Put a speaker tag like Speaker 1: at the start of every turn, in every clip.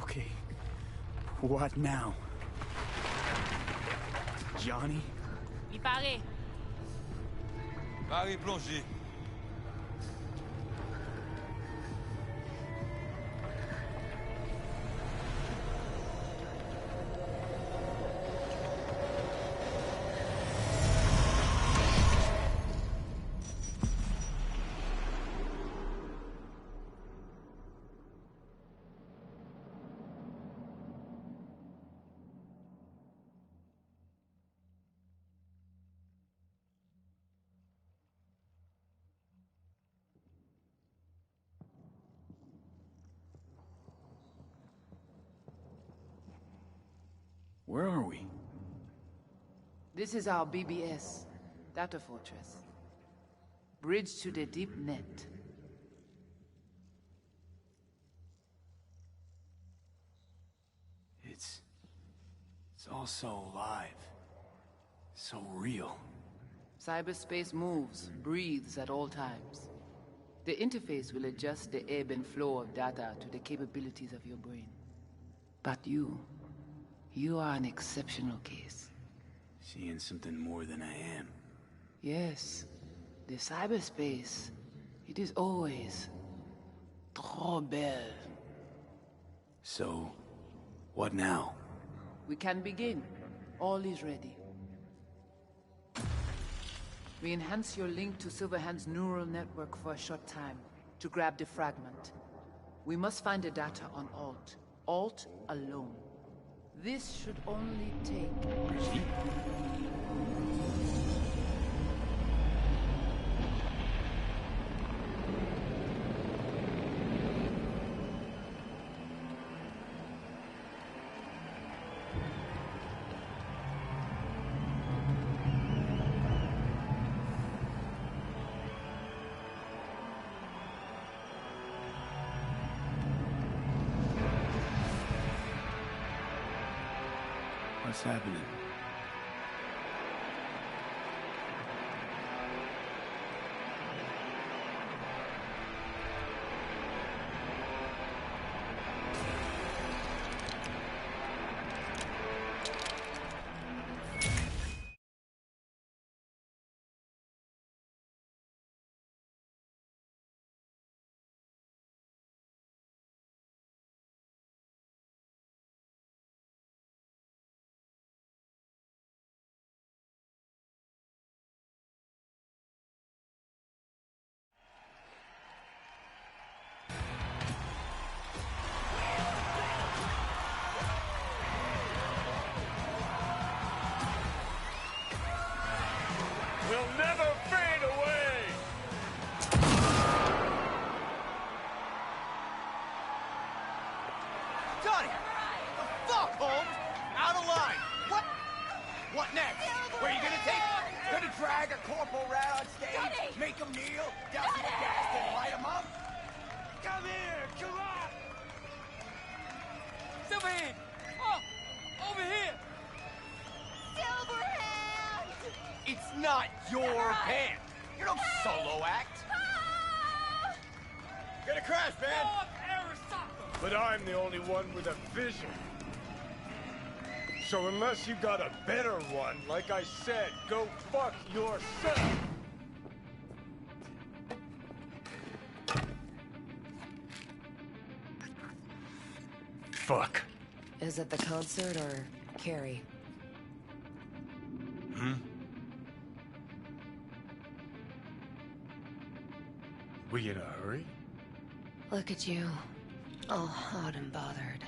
Speaker 1: Okay. What now? Johnny?
Speaker 2: Il paraît.
Speaker 3: Allez, plongez.
Speaker 1: Where are we?
Speaker 4: This is our BBS, data fortress. Bridge to the deep net.
Speaker 1: It's all so alive. So real.
Speaker 4: Cyberspace moves, breathes at all times. The interface will adjust the ebb and flow of data to the capabilities of your brain. But you are an exceptional case.
Speaker 1: Seeing something more than I am.
Speaker 4: Yes, the cyberspace, it is always trop belle.
Speaker 1: So, what now?
Speaker 4: We can begin. All is ready. We enhance your link to Silverhand's neural network for a short time to grab the fragment. We must find the data on Alt. Alt alone. This should only take...
Speaker 1: What's happening?
Speaker 5: Will never fade away!
Speaker 6: Johnny! The fuck, Holmes? Out of line! What? What next? Where are you gonna take him? Gonna drag a corporal rat on stage?
Speaker 2: Johnny!
Speaker 6: Make him kneel? Douse him with gas and light him up?
Speaker 5: Come here! Come on!
Speaker 2: Silverhand! Oh! Over here!
Speaker 7: Silverhand!
Speaker 6: It's not your
Speaker 2: Samurai!
Speaker 6: band! You're no solo act!
Speaker 7: Ah!
Speaker 6: Gonna crash, man!
Speaker 5: But I'm the only one with a vision. So unless you got a better one, like I said, go fuck yourself! Fuck.
Speaker 8: Is it the concert or Carrie?
Speaker 5: We in a hurry?
Speaker 8: Look at you. All hot and bothered.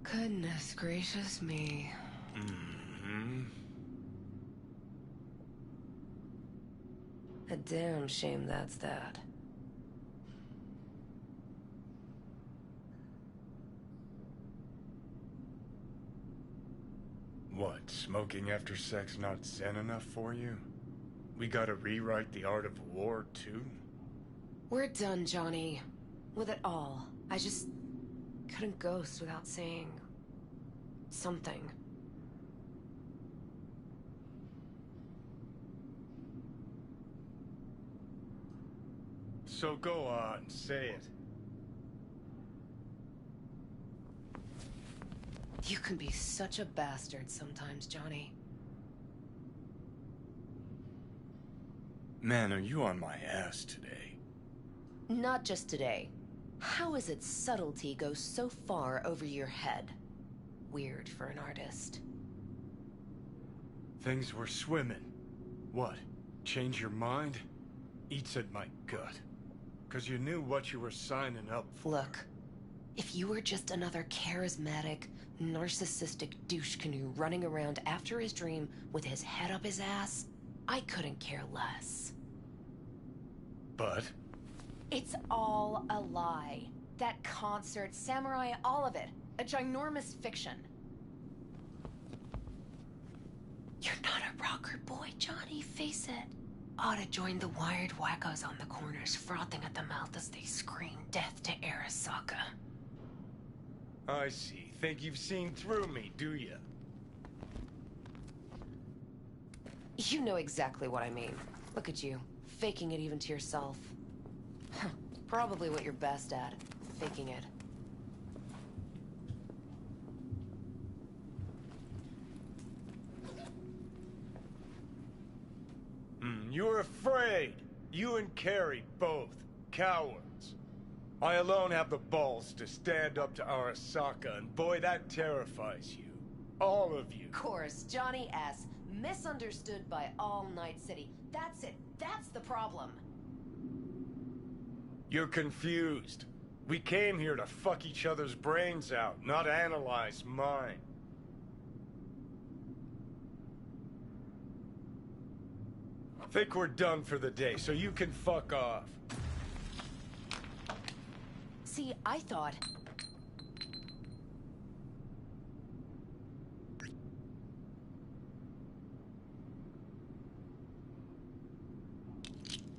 Speaker 8: Goodness gracious me. A damn shame that's that.
Speaker 5: What, smoking after sex not zen enough for you? We gotta rewrite the art of war, too?
Speaker 8: We're done, Johnny. With it all. I just couldn't ghost without saying something.
Speaker 5: So go on, say it.
Speaker 8: You can be such a bastard sometimes, Johnny.
Speaker 5: Man, are you on my ass today?
Speaker 8: Not just today. How is it subtlety goes so far over your head? Weird for an artist.
Speaker 5: Things were swimming. What? Change your mind? Eats at my gut. 'Cause you knew what you were signing up for.
Speaker 8: Look, if you were just another charismatic, narcissistic douche canoe running around after his dream with his head up his ass, I couldn't care less.
Speaker 5: But?
Speaker 8: It's all a lie. That concert, Samurai, all of it. A ginormous fiction. You're not a rocker boy, Johnny, face it. Ought to join the wired wackos on the corners, frothing at the mouth as they scream death to Arasaka.
Speaker 5: I see. Think you've seen through me, do ya?
Speaker 8: You know exactly what I mean. Look at you, faking it even to yourself. Probably what you're best at, faking it.
Speaker 5: You were afraid. You and Carrie both. Cowards. I alone have the balls to stand up to Arasaka, and boy, that terrifies you. All of you.
Speaker 8: Of course, Johnny S. Misunderstood by all Night City. That's it. That's the problem.
Speaker 5: You're confused. We came here to fuck each other's brains out, not analyze mine. Think we're done for the day, so you can fuck off.
Speaker 8: See, I thought...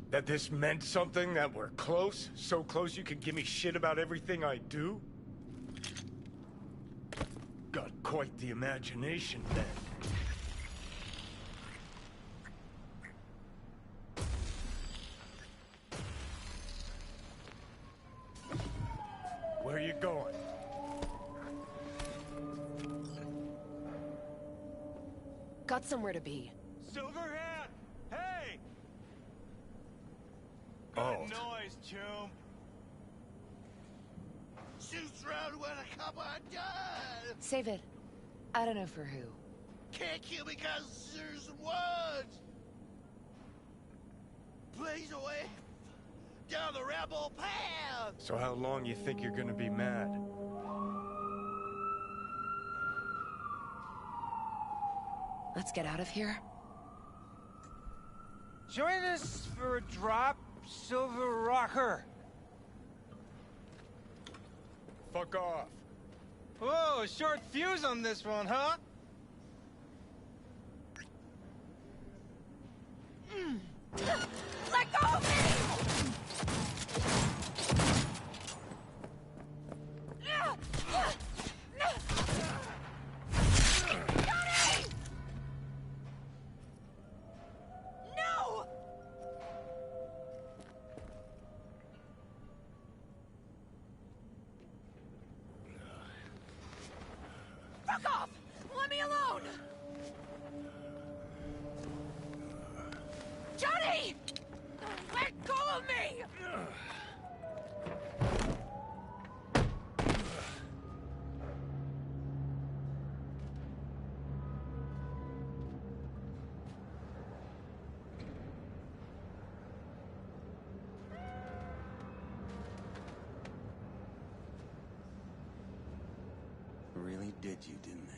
Speaker 5: That this meant something, that we're close? So close you can give me shit about everything I do? Got quite the imagination, then. Where are you going?
Speaker 8: Got somewhere to be.
Speaker 6: Silverhand! Hey!
Speaker 5: Oh.
Speaker 6: Good noise, chum. Shoots round when a couple of done.
Speaker 8: Save it. I don't know for who.
Speaker 6: Can't kill me because there's words. Please away down the rebel path.
Speaker 5: So how long you think you're gonna be mad?
Speaker 8: Let's get out of here.
Speaker 2: Join us for a drop, Silver Rocker.
Speaker 5: Fuck off.
Speaker 2: Whoa, short fuse on this one, huh?
Speaker 8: Let go of me! Johnny! No! Fuck off! Let me alone! Johnny!
Speaker 3: really did you, didn't they?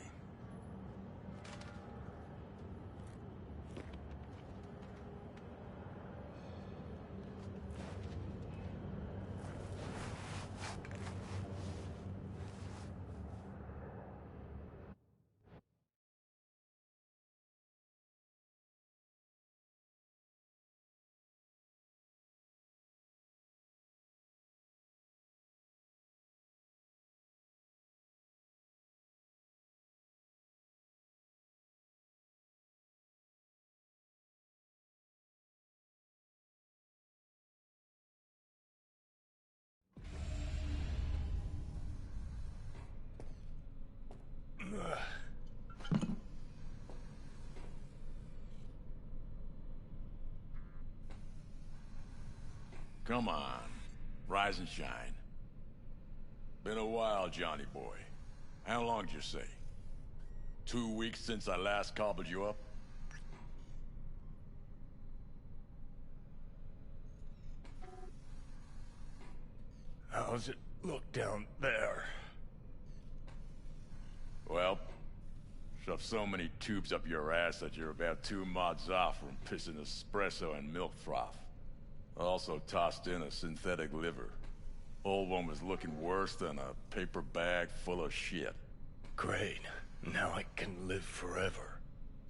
Speaker 7: Come on, rise and shine. Been a while, Johnny boy. How long did you say? 2 weeks since I last cobbled you up?
Speaker 5: How's it look down there?
Speaker 7: Well, shoved so many tubes up your ass that you're about 2 mods off from pissing espresso and milk froth. Also tossed in a synthetic liver. Old one was looking worse than a paper bag full of shit.
Speaker 5: Great. Now I can live forever.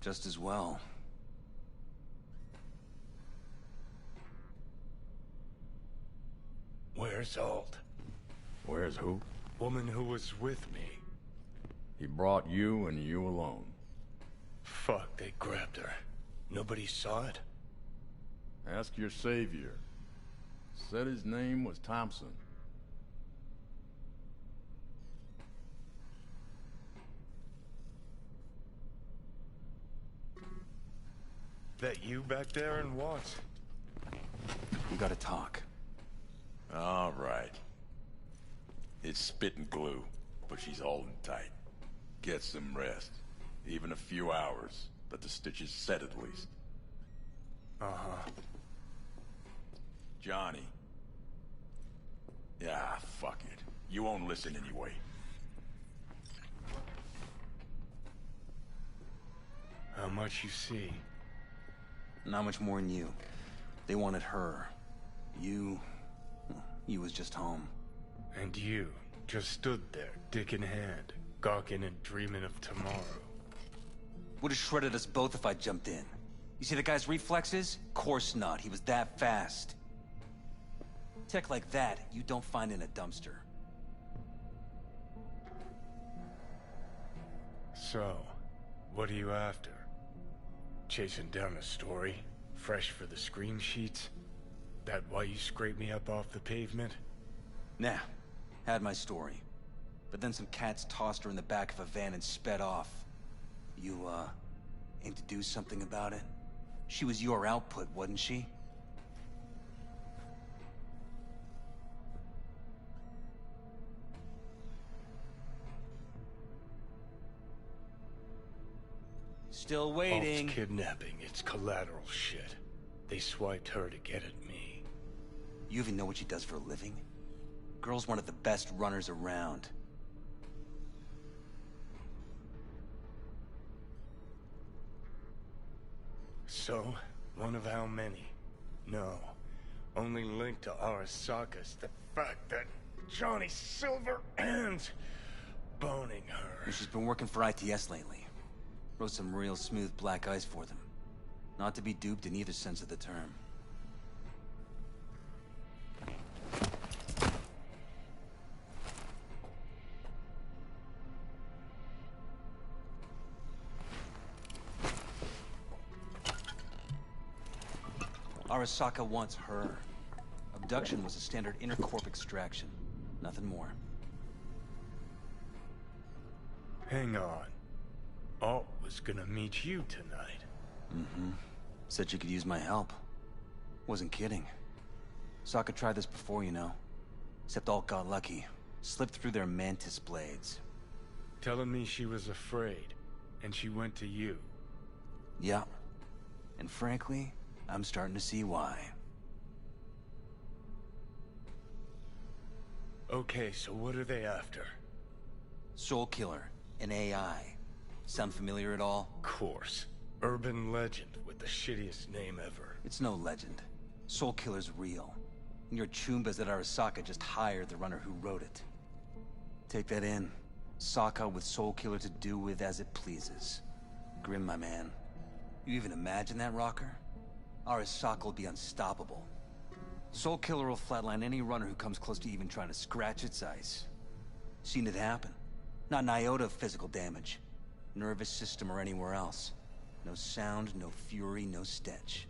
Speaker 3: Just as well.
Speaker 5: Where's Alt?
Speaker 7: Where's who?
Speaker 5: Woman who was with me.
Speaker 7: He brought you and you alone.
Speaker 5: Fuck, they grabbed her. Nobody saw it?
Speaker 7: Ask your savior. Said his name was Thompson.
Speaker 5: That you back there and what?
Speaker 3: We gotta talk.
Speaker 7: All right. It's spit and glue, but she's holding tight. Get some rest. Even a few hours. Let the stitches set at least.
Speaker 5: Uh-huh.
Speaker 7: Johnny. Yeah, fuck it. You won't listen anyway.
Speaker 5: How much you see?
Speaker 3: Not much more than you. They wanted her. You was just home.
Speaker 5: And you just stood there, dick in hand, gawking and dreaming of tomorrow.
Speaker 3: Would've shredded us both if I jumped in. You see the guy's reflexes? Course not. He was that fast. Tech like that, you don't find in a dumpster.
Speaker 5: So, what are you after? Chasing down a story? Fresh for the screen sheets? That why you scraped me up off the pavement?
Speaker 3: Nah. Had my story. But then some cats tossed her in the back of a van and sped off. You, aim to do something about it? She was your output, wasn't she? Still waiting.
Speaker 5: Alt's kidnapping, it's collateral shit. They swiped her to get at me.
Speaker 3: You even know what she does for a living? Girl's one of the best runners around.
Speaker 5: So, one of how many? No. Only link to Arasaka's the fact that Johnny Silver ends boning her.
Speaker 3: She's been working for ITS lately. Wrote some real smooth black ice for them. Not to be duped in either sense of the term. Arasaka wants her. Abduction was a standard intercorp extraction. Nothing more.
Speaker 5: Hang on. Alt was gonna meet you tonight.
Speaker 3: Mm-hmm. Said you could use my help. Wasn't kidding. Sokka tried this before, you know. Except Alt got lucky. Slipped through their mantis blades.
Speaker 5: Telling me she was afraid, and she went to you.
Speaker 3: Yeah. And frankly, I'm starting to see why.
Speaker 5: Okay, so what are they after?
Speaker 3: Soul Killer. An AI. Sound familiar at all?
Speaker 5: Course. Urban legend with the shittiest name ever.
Speaker 3: It's no legend. Soul Killer's real. And your Chumbas at Arasaka just hired the runner who wrote it. Take that in. Sokka with Soul Killer to do with as it pleases. Grim, my man. You even imagine that, Rocker? Arasaka will be unstoppable. Soul Killer will flatline any runner who comes close to even trying to scratch its ice. Seen it happen. Not an iota of physical damage. Nervous system or anywhere else. No sound, no fury, no stench.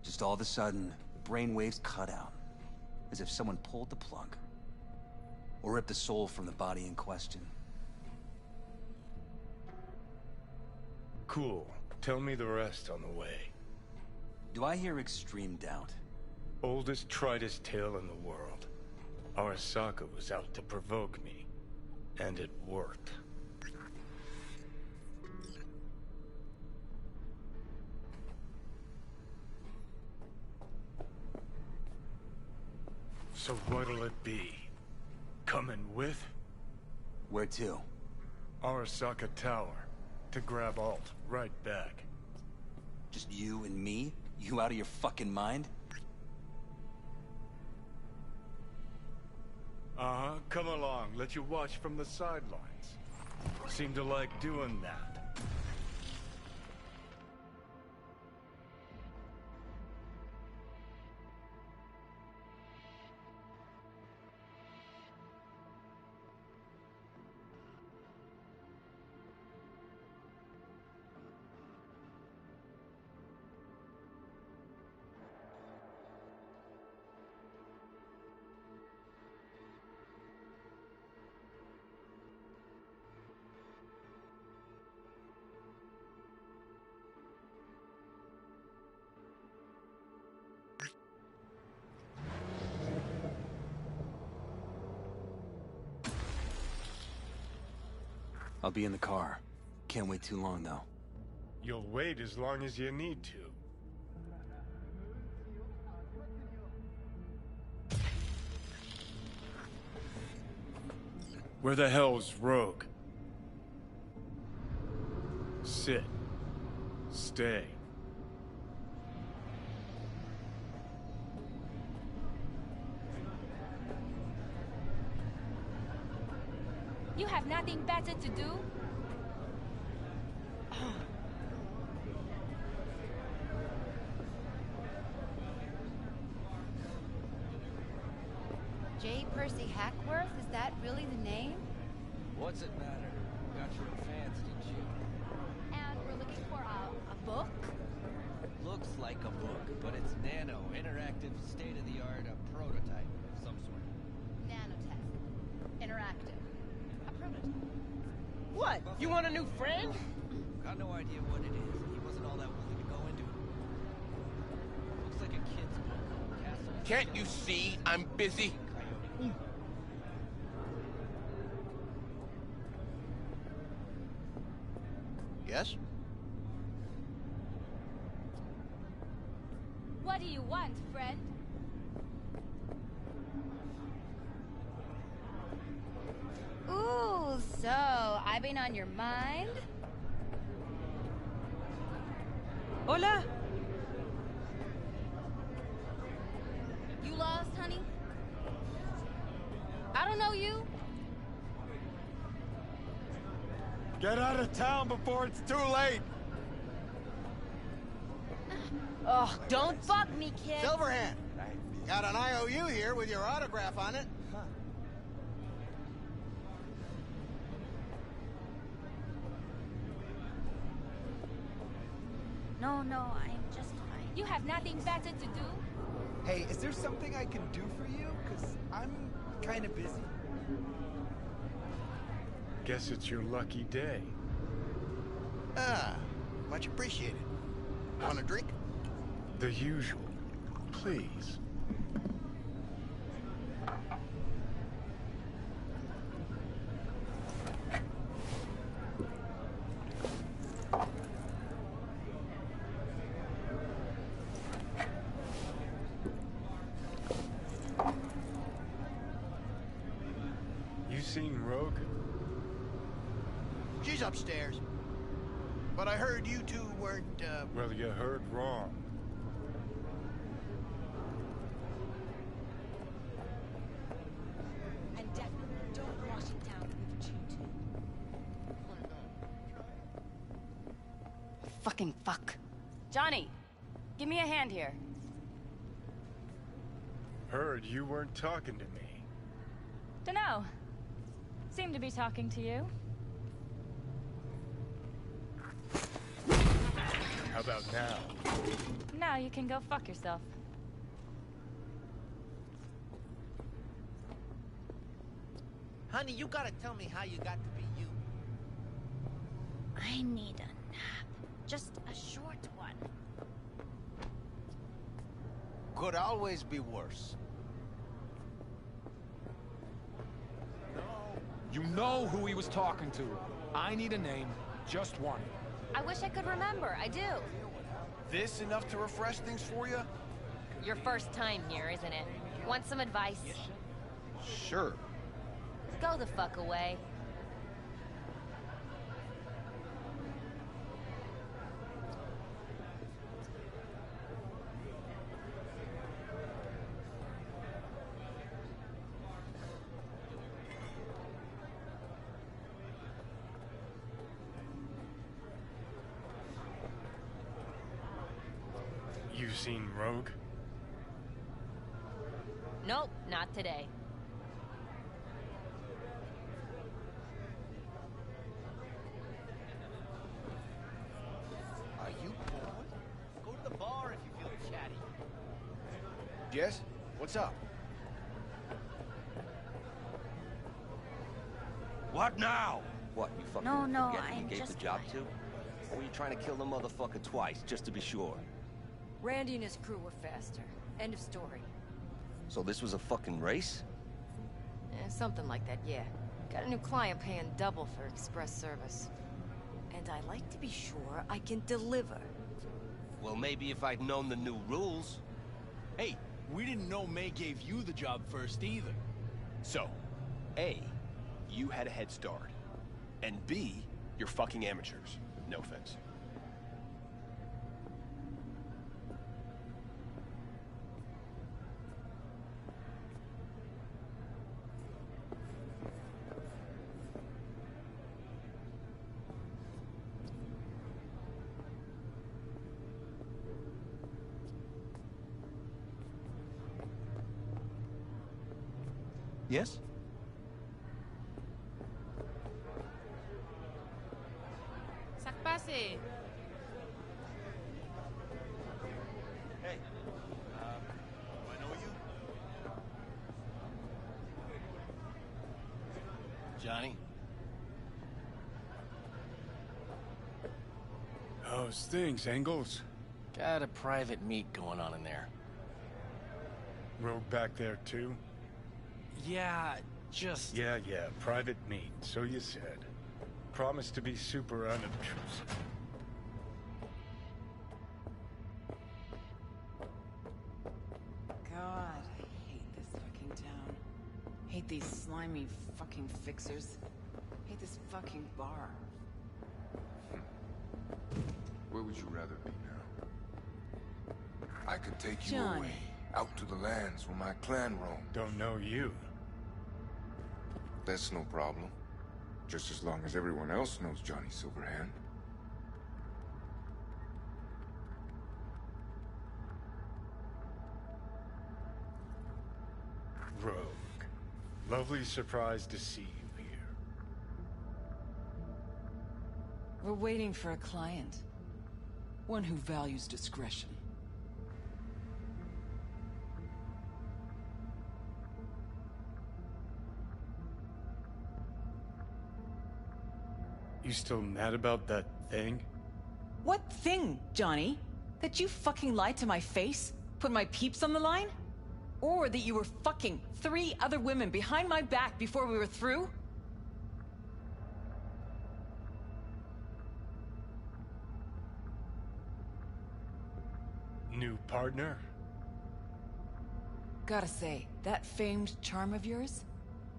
Speaker 3: Just all of a sudden, brainwaves cut out. As if someone pulled the plug. Or ripped the soul from the body in question.
Speaker 5: Cool. Tell me the rest on the way.
Speaker 3: Do I hear extreme doubt?
Speaker 5: Oldest, tritest tale in the world. Arasaka was out to provoke me. And it worked. So what'll it be? Coming with?
Speaker 3: Where to?
Speaker 5: Arasaka Tower. To grab Alt. Right back.
Speaker 3: Just you and me? You out of your fucking mind?
Speaker 5: Uh-huh. Come along. Let you watch from the sidelines. Seem to like doing that.
Speaker 3: I'll be in the car. Can't wait too long, though.
Speaker 5: You'll wait as long as you need to. Where the hell's Rogue? Sit. Stay.
Speaker 9: You have nothing better to do?
Speaker 10: J. Percy Hackworth? Is that really the name?
Speaker 6: What's it matter? You got your own fans, didn't you?
Speaker 10: And we're looking for a book?
Speaker 6: Looks like a book, but it's nano, interactive, state-of-the-art, a prototype of some sort.
Speaker 10: Nanotech. Interactive. A prototype.
Speaker 6: What? You want a new friend? Got no idea what it is. He wasn't all that willing to go into it. Looks like a kid's book. Castle.
Speaker 11: Can't you see I'm busy?
Speaker 6: Coyote.
Speaker 11: Yes?
Speaker 9: What do you want, friend?
Speaker 10: Ooh, so I've been on your mind?
Speaker 9: Hola!
Speaker 10: You lost, honey? I don't know you.
Speaker 5: Get out of town before it's too late!
Speaker 10: Ugh, don't bug me, kid.
Speaker 11: Silverhand! Got an IOU here with your autograph on it.
Speaker 10: No, I'm just fine.
Speaker 9: You have nothing better to do?
Speaker 12: Hey, is there something I can do for you? Because I'm kind of busy.
Speaker 5: Guess it's your lucky day.
Speaker 11: Ah, much appreciated. Want a drink?
Speaker 5: The usual. Please. You seen Rogue?
Speaker 11: She's upstairs. But I heard you two weren't,
Speaker 5: Well, you heard wrong.
Speaker 9: And definitely don't wash it down with G2.
Speaker 13: Fucking fuck. Johnny, give me a hand here.
Speaker 5: Heard you weren't talking to me.
Speaker 9: Dunno. Seem to be talking to you.
Speaker 5: How about now?
Speaker 9: Now you can go fuck yourself.
Speaker 6: Honey, you gotta tell me how you got to be you.
Speaker 14: I need a nap. Just a short one.
Speaker 6: Could always be worse.
Speaker 12: You know who he was talking to. I need a name. Just one.
Speaker 13: I wish I could remember. I do.
Speaker 11: This enough to refresh things for you?
Speaker 13: Your first time here, isn't it? Want some advice?
Speaker 11: Sure.
Speaker 13: Go the fuck away.
Speaker 5: You seen Rogue?
Speaker 13: Nope, not today.
Speaker 6: Are you bored? Go to the bar if you feel chatty.
Speaker 11: Jess, what's up?
Speaker 15: What now? What, you fucking
Speaker 14: No,
Speaker 15: forget who you
Speaker 14: I'm
Speaker 15: gave the
Speaker 14: just
Speaker 15: job to? Or were you trying to kill the motherfucker twice, just to be sure?
Speaker 13: Randy and his crew were faster. End of story.
Speaker 15: So this was a fucking race?
Speaker 13: Something like that, yeah. Got a new client paying double for express service. And I like to be sure I can deliver.
Speaker 15: Well, maybe if I'd known the new rules.
Speaker 16: Hey, we didn't know May gave you the job first either.
Speaker 17: So, A, you had a head start. And B, you're fucking amateurs. No offense.
Speaker 3: Yes?
Speaker 4: Sakpase.
Speaker 6: Hey, do I know you?
Speaker 11: Johnny?
Speaker 5: How's things, Engels?
Speaker 18: Got a private meet going on in there.
Speaker 5: Rogue back there too?
Speaker 18: Yeah, just...
Speaker 5: Yeah, private meet, so you said. Promise to be super unobtrusive.
Speaker 4: God, I hate this fucking town. Hate these slimy fucking fixers. Hate this fucking bar.
Speaker 19: Where would you rather be now? I could take you
Speaker 4: Johnny.
Speaker 19: away, out to the lands where my clan roam.
Speaker 5: Don't know you.
Speaker 19: That's no problem. Just as long as everyone else knows Johnny Silverhand.
Speaker 5: Rogue. Lovely surprise to see you here.
Speaker 4: We're waiting for a client. One who values discretion.
Speaker 5: You still mad about that thing?
Speaker 4: What thing, Johnny? That you fucking lied to my face? Put my peeps on the line? Or that you were fucking 3 other women behind my back before we were through?
Speaker 5: New partner?
Speaker 4: Gotta say, that famed charm of yours?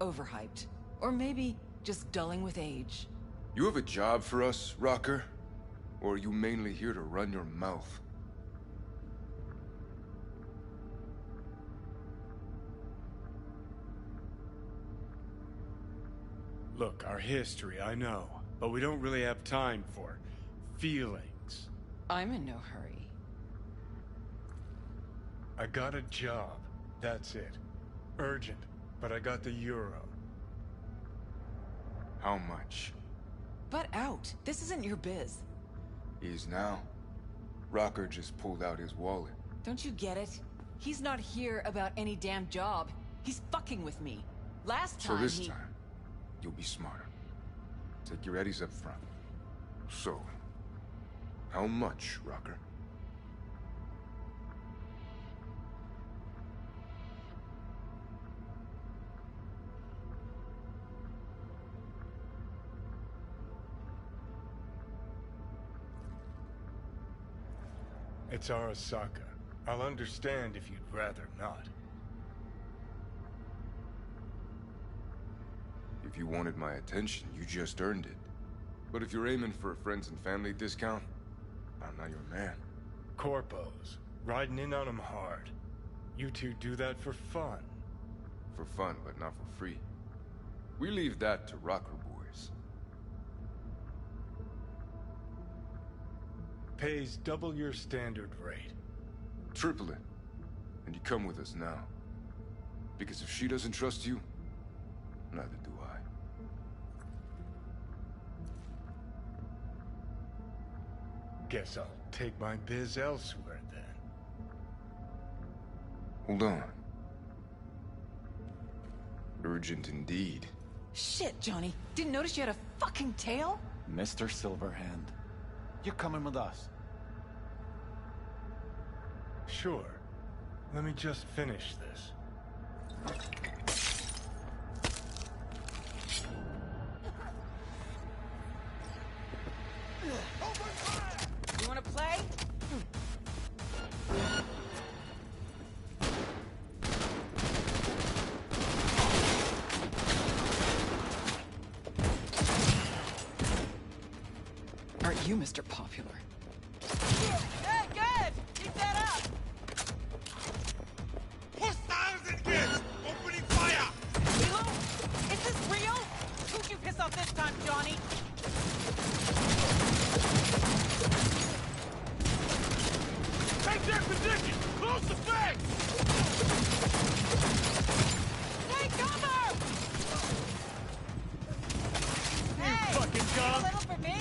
Speaker 4: Overhyped. Or maybe just dulling with age.
Speaker 19: You have a job for us, Rocker? Or are you mainly here to run your mouth?
Speaker 5: Look, our history, I know. But we don't really have time for feelings.
Speaker 4: I'm in no hurry.
Speaker 5: I got a job. That's it. Urgent. But I got the euro.
Speaker 19: How much?
Speaker 4: Butt out. This isn't your biz.
Speaker 19: Is now. Rocker just pulled out his wallet.
Speaker 4: Don't you get it? He's not here about any damn job. He's fucking with me. Last time
Speaker 19: So this time, you'll be smarter. Take your eddies up front. So, how much, Rocker?
Speaker 5: It's Arasaka. I'll understand if you'd rather not.
Speaker 19: If you wanted my attention, you just earned it. But if you're aiming for a friends and family discount, I'm not your man.
Speaker 5: Corpos. Riding in on them hard. You two do that for fun.
Speaker 19: For fun, but not for free. We leave that to Rocker boys.
Speaker 5: Pays double your standard rate.
Speaker 19: Triple it. And you come with us now. Because if she doesn't trust you, neither do I.
Speaker 5: Guess I'll take my biz elsewhere then.
Speaker 19: Hold on. Urgent indeed.
Speaker 4: Shit, Johnny. Didn't notice you had a fucking tail?
Speaker 20: Mr. Silverhand, you're coming with us.
Speaker 5: Sure. Let me just finish this.
Speaker 4: You wanna play? Aren't you Mr. Popular? Hey, good! Keep that up!
Speaker 21: Hostiles engaged! Opening fire!
Speaker 4: Reload! Is this real? Who'd you piss off this time, Johnny?
Speaker 21: Take their position! Close the face!
Speaker 4: Hey, cover! Hey!
Speaker 21: fucking
Speaker 4: a little for me!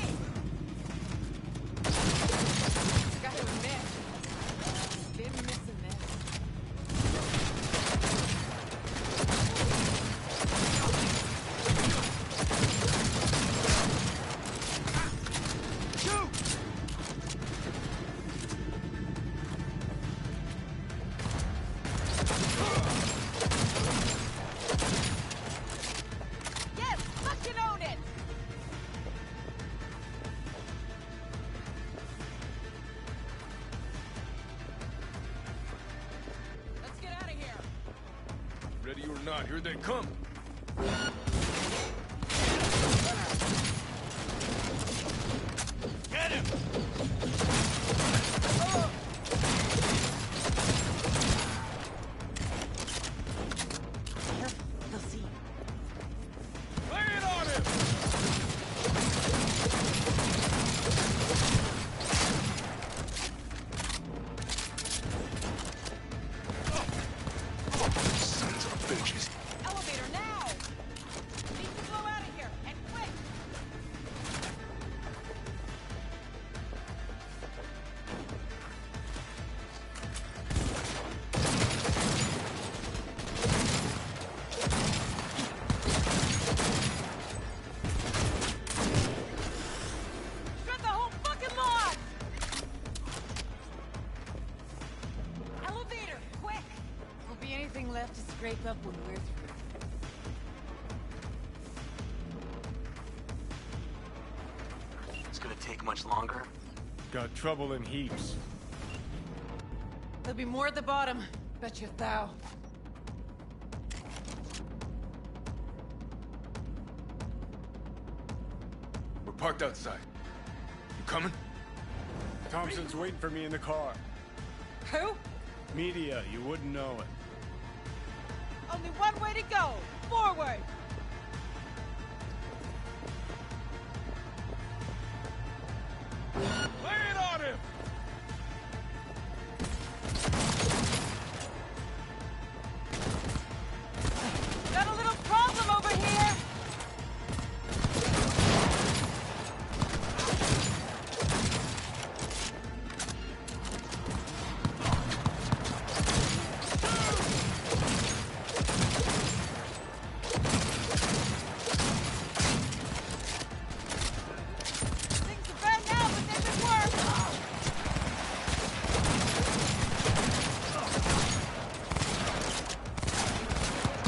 Speaker 4: Got to admit, been missing this. Yes, fucking own it! Let's get out of here.
Speaker 19: Ready or not, here they come.
Speaker 21: Get him!
Speaker 4: They'll see.
Speaker 21: Lay it on him!
Speaker 19: Sons of bitches.
Speaker 4: Elevator now! Need to blow out of here, and quick! Shut the whole fucking lot! Elevator, quick! Won't be anything left to scrape up when we're through.
Speaker 3: It's gonna take much longer.
Speaker 5: Got trouble in heaps.
Speaker 4: There'll be more at the bottom. Bet you thou.
Speaker 19: We're parked outside. You coming?
Speaker 5: Thompson's waiting for me in the car.
Speaker 1: Who?
Speaker 5: Media, you wouldn't know it.
Speaker 1: Only one way to go. Forward.
Speaker 21: Lay it on him!
Speaker 1: Got a little problem over here. Things are bad now, but they've been worse.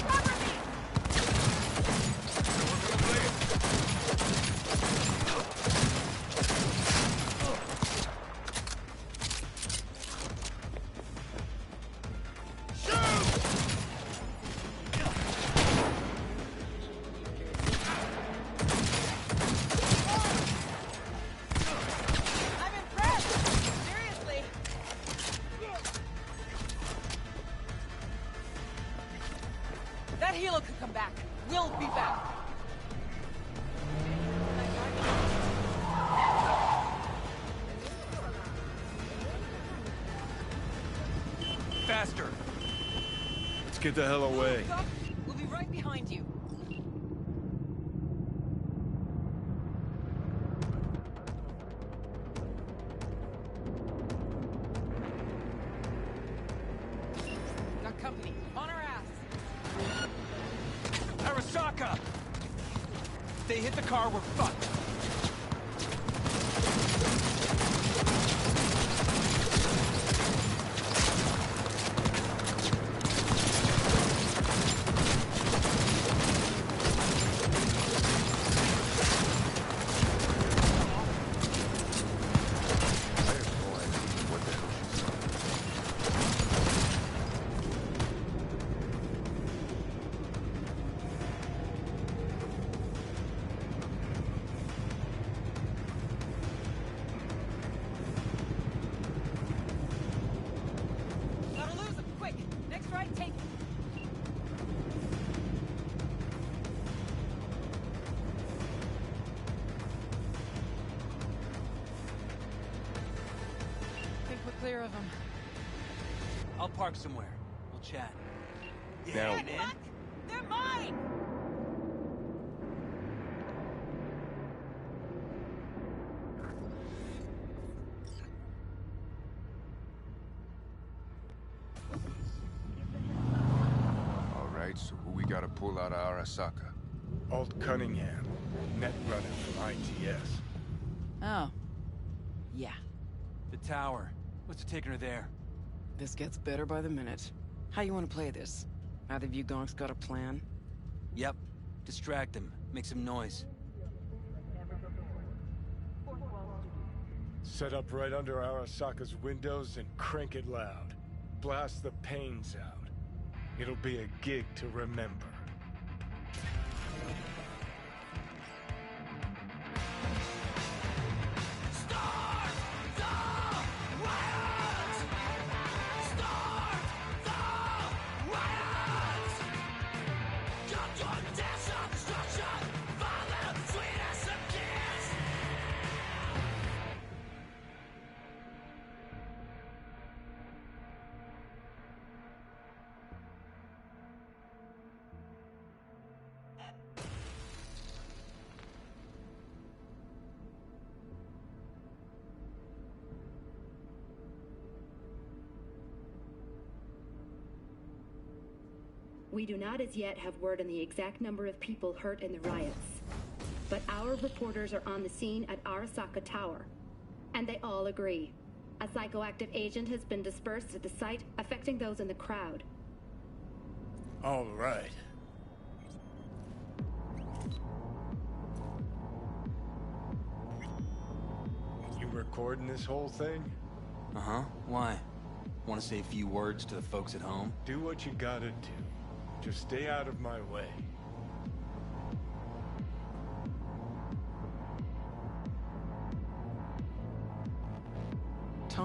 Speaker 1: Cover me. I'm impressed. Seriously. That helo could come back. We'll be back.
Speaker 3: Faster!
Speaker 5: Let's get the hell away.
Speaker 1: Doc, we'll be right behind you. Got company. On our ass.
Speaker 3: Arasaka! If they hit the car, we're fucked.
Speaker 19: What the hell she's talking?
Speaker 1: Gotta lose him. Quick. Next right, take it. Think we're clear of him.
Speaker 3: I'll park somewhere. We'll chat.
Speaker 5: Now,
Speaker 1: What? They're mine!
Speaker 19: All right, so who we gotta pull out of Arasaka?
Speaker 5: Alt Cunningham, net runner from ITS.
Speaker 4: Oh. Yeah.
Speaker 3: The tower. What's taking her there?
Speaker 4: This gets better by the minute. How you want to play this? Either of you gonks got a plan?
Speaker 3: Yep. Distract him. Make some noise.
Speaker 5: Set up right under Arasaka's windows and crank it loud. Blast the panes out. It'll be a gig to remember.
Speaker 22: We do not as yet have word on the exact number of people hurt in the riots. But our reporters are on the scene at Arasaka Tower. And they all agree. A psychoactive agent has been dispersed at the site, affecting those in the crowd.
Speaker 5: All right. You recording this whole thing?
Speaker 3: Uh-huh. Why? Want to say a few words to the folks at home?
Speaker 5: Do what you gotta do. Just stay out of my way.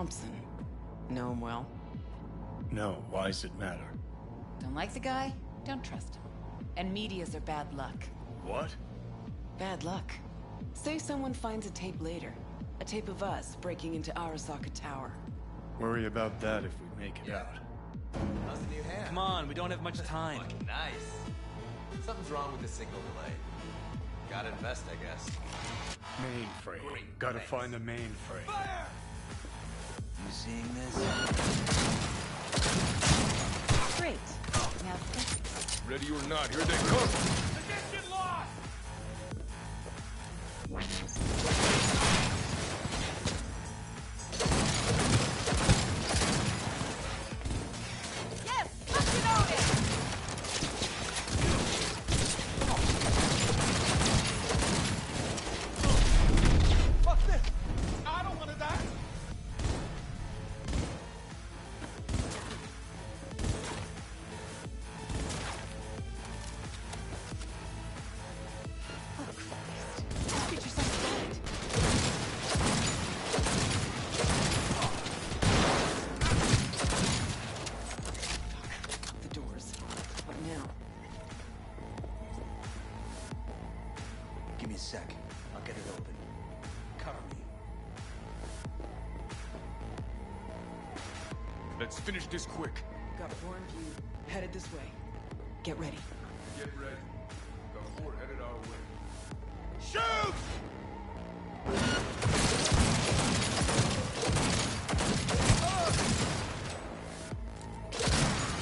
Speaker 2: Thompson. Know him well?
Speaker 5: No, why does it matter?
Speaker 2: Don't like the guy? Don't trust him. And medias are bad luck.
Speaker 5: What?
Speaker 2: Bad luck. Say someone finds a tape later. A tape of us breaking into Arasaka Tower.
Speaker 5: Worry about that if we make it out.
Speaker 6: How's the new hand?
Speaker 18: Come on, we don't have much time.
Speaker 6: Fucking nice. Something's wrong with the signal delay. Gotta invest, I guess.
Speaker 5: Mainframe. Gotta find the mainframe.
Speaker 6: Fire!
Speaker 3: You seeing this?
Speaker 2: Great. Now fix it.
Speaker 19: Ready or not, here they come.
Speaker 21: Position lost!
Speaker 1: Yes! Let's get on it!
Speaker 21: Fuck this! I don't wanna die!
Speaker 2: Get yourself started. The doors. What now?
Speaker 3: Give me a sec. I'll get it open. Cover me.
Speaker 19: Let's finish this quick.
Speaker 2: Got a foreign view. Headed this way. Get ready.
Speaker 19: Get ready. The horde headed our way.
Speaker 21: Shoot!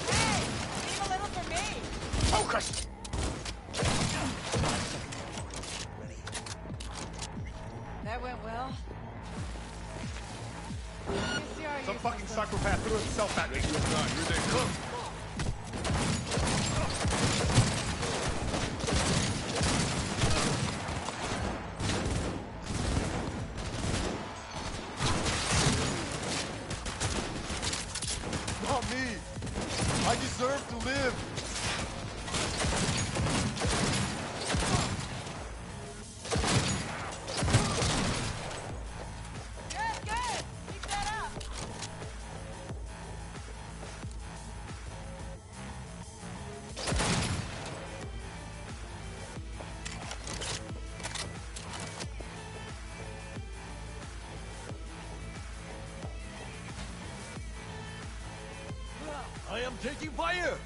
Speaker 1: Hey! Leave a little for me!
Speaker 19: Focus!
Speaker 1: That went well.
Speaker 21: Some fucking psychopath threw himself at me.
Speaker 19: Ready or not, here they come.
Speaker 21: Not me. I deserve to live.
Speaker 1: Good, good! Keep that up!
Speaker 21: I am taking fire.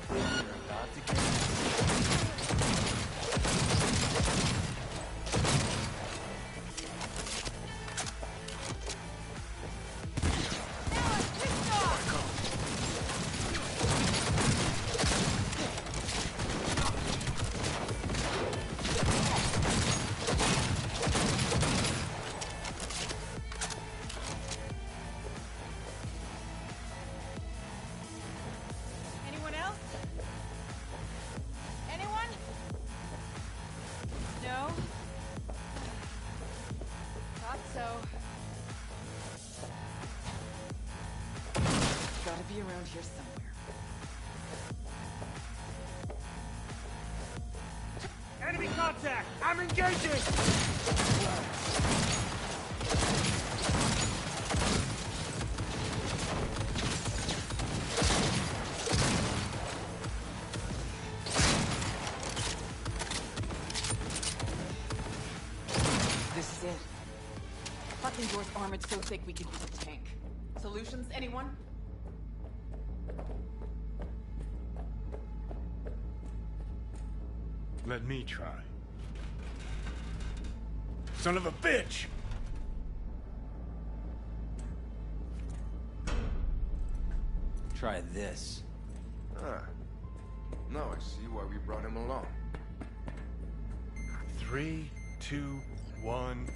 Speaker 1: Anyone else? Anyone? No? Thought so.
Speaker 2: Gotta be around here somewhere.
Speaker 21: Enemy contact! I'm engaging!
Speaker 2: This is it. Fucking door's armored so thick we could use a tank. Solutions, anyone?
Speaker 5: Let me try. Son of a bitch!
Speaker 3: Try this.
Speaker 19: Ah. Now I see why we brought him along.
Speaker 5: 3, 2, 1.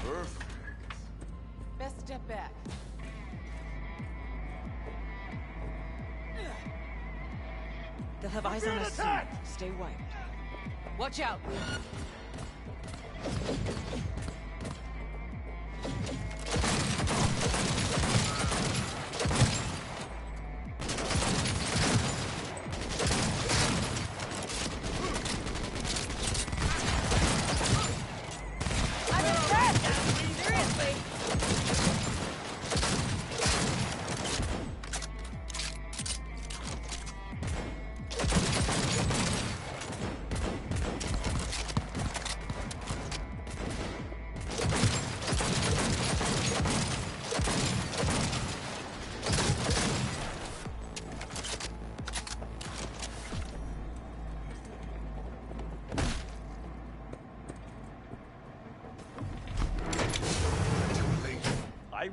Speaker 19: Perfect.
Speaker 2: Best step back. They'll have eyes on us soon. Stay wired. Watch out!
Speaker 1: I'm impressed! Seriously!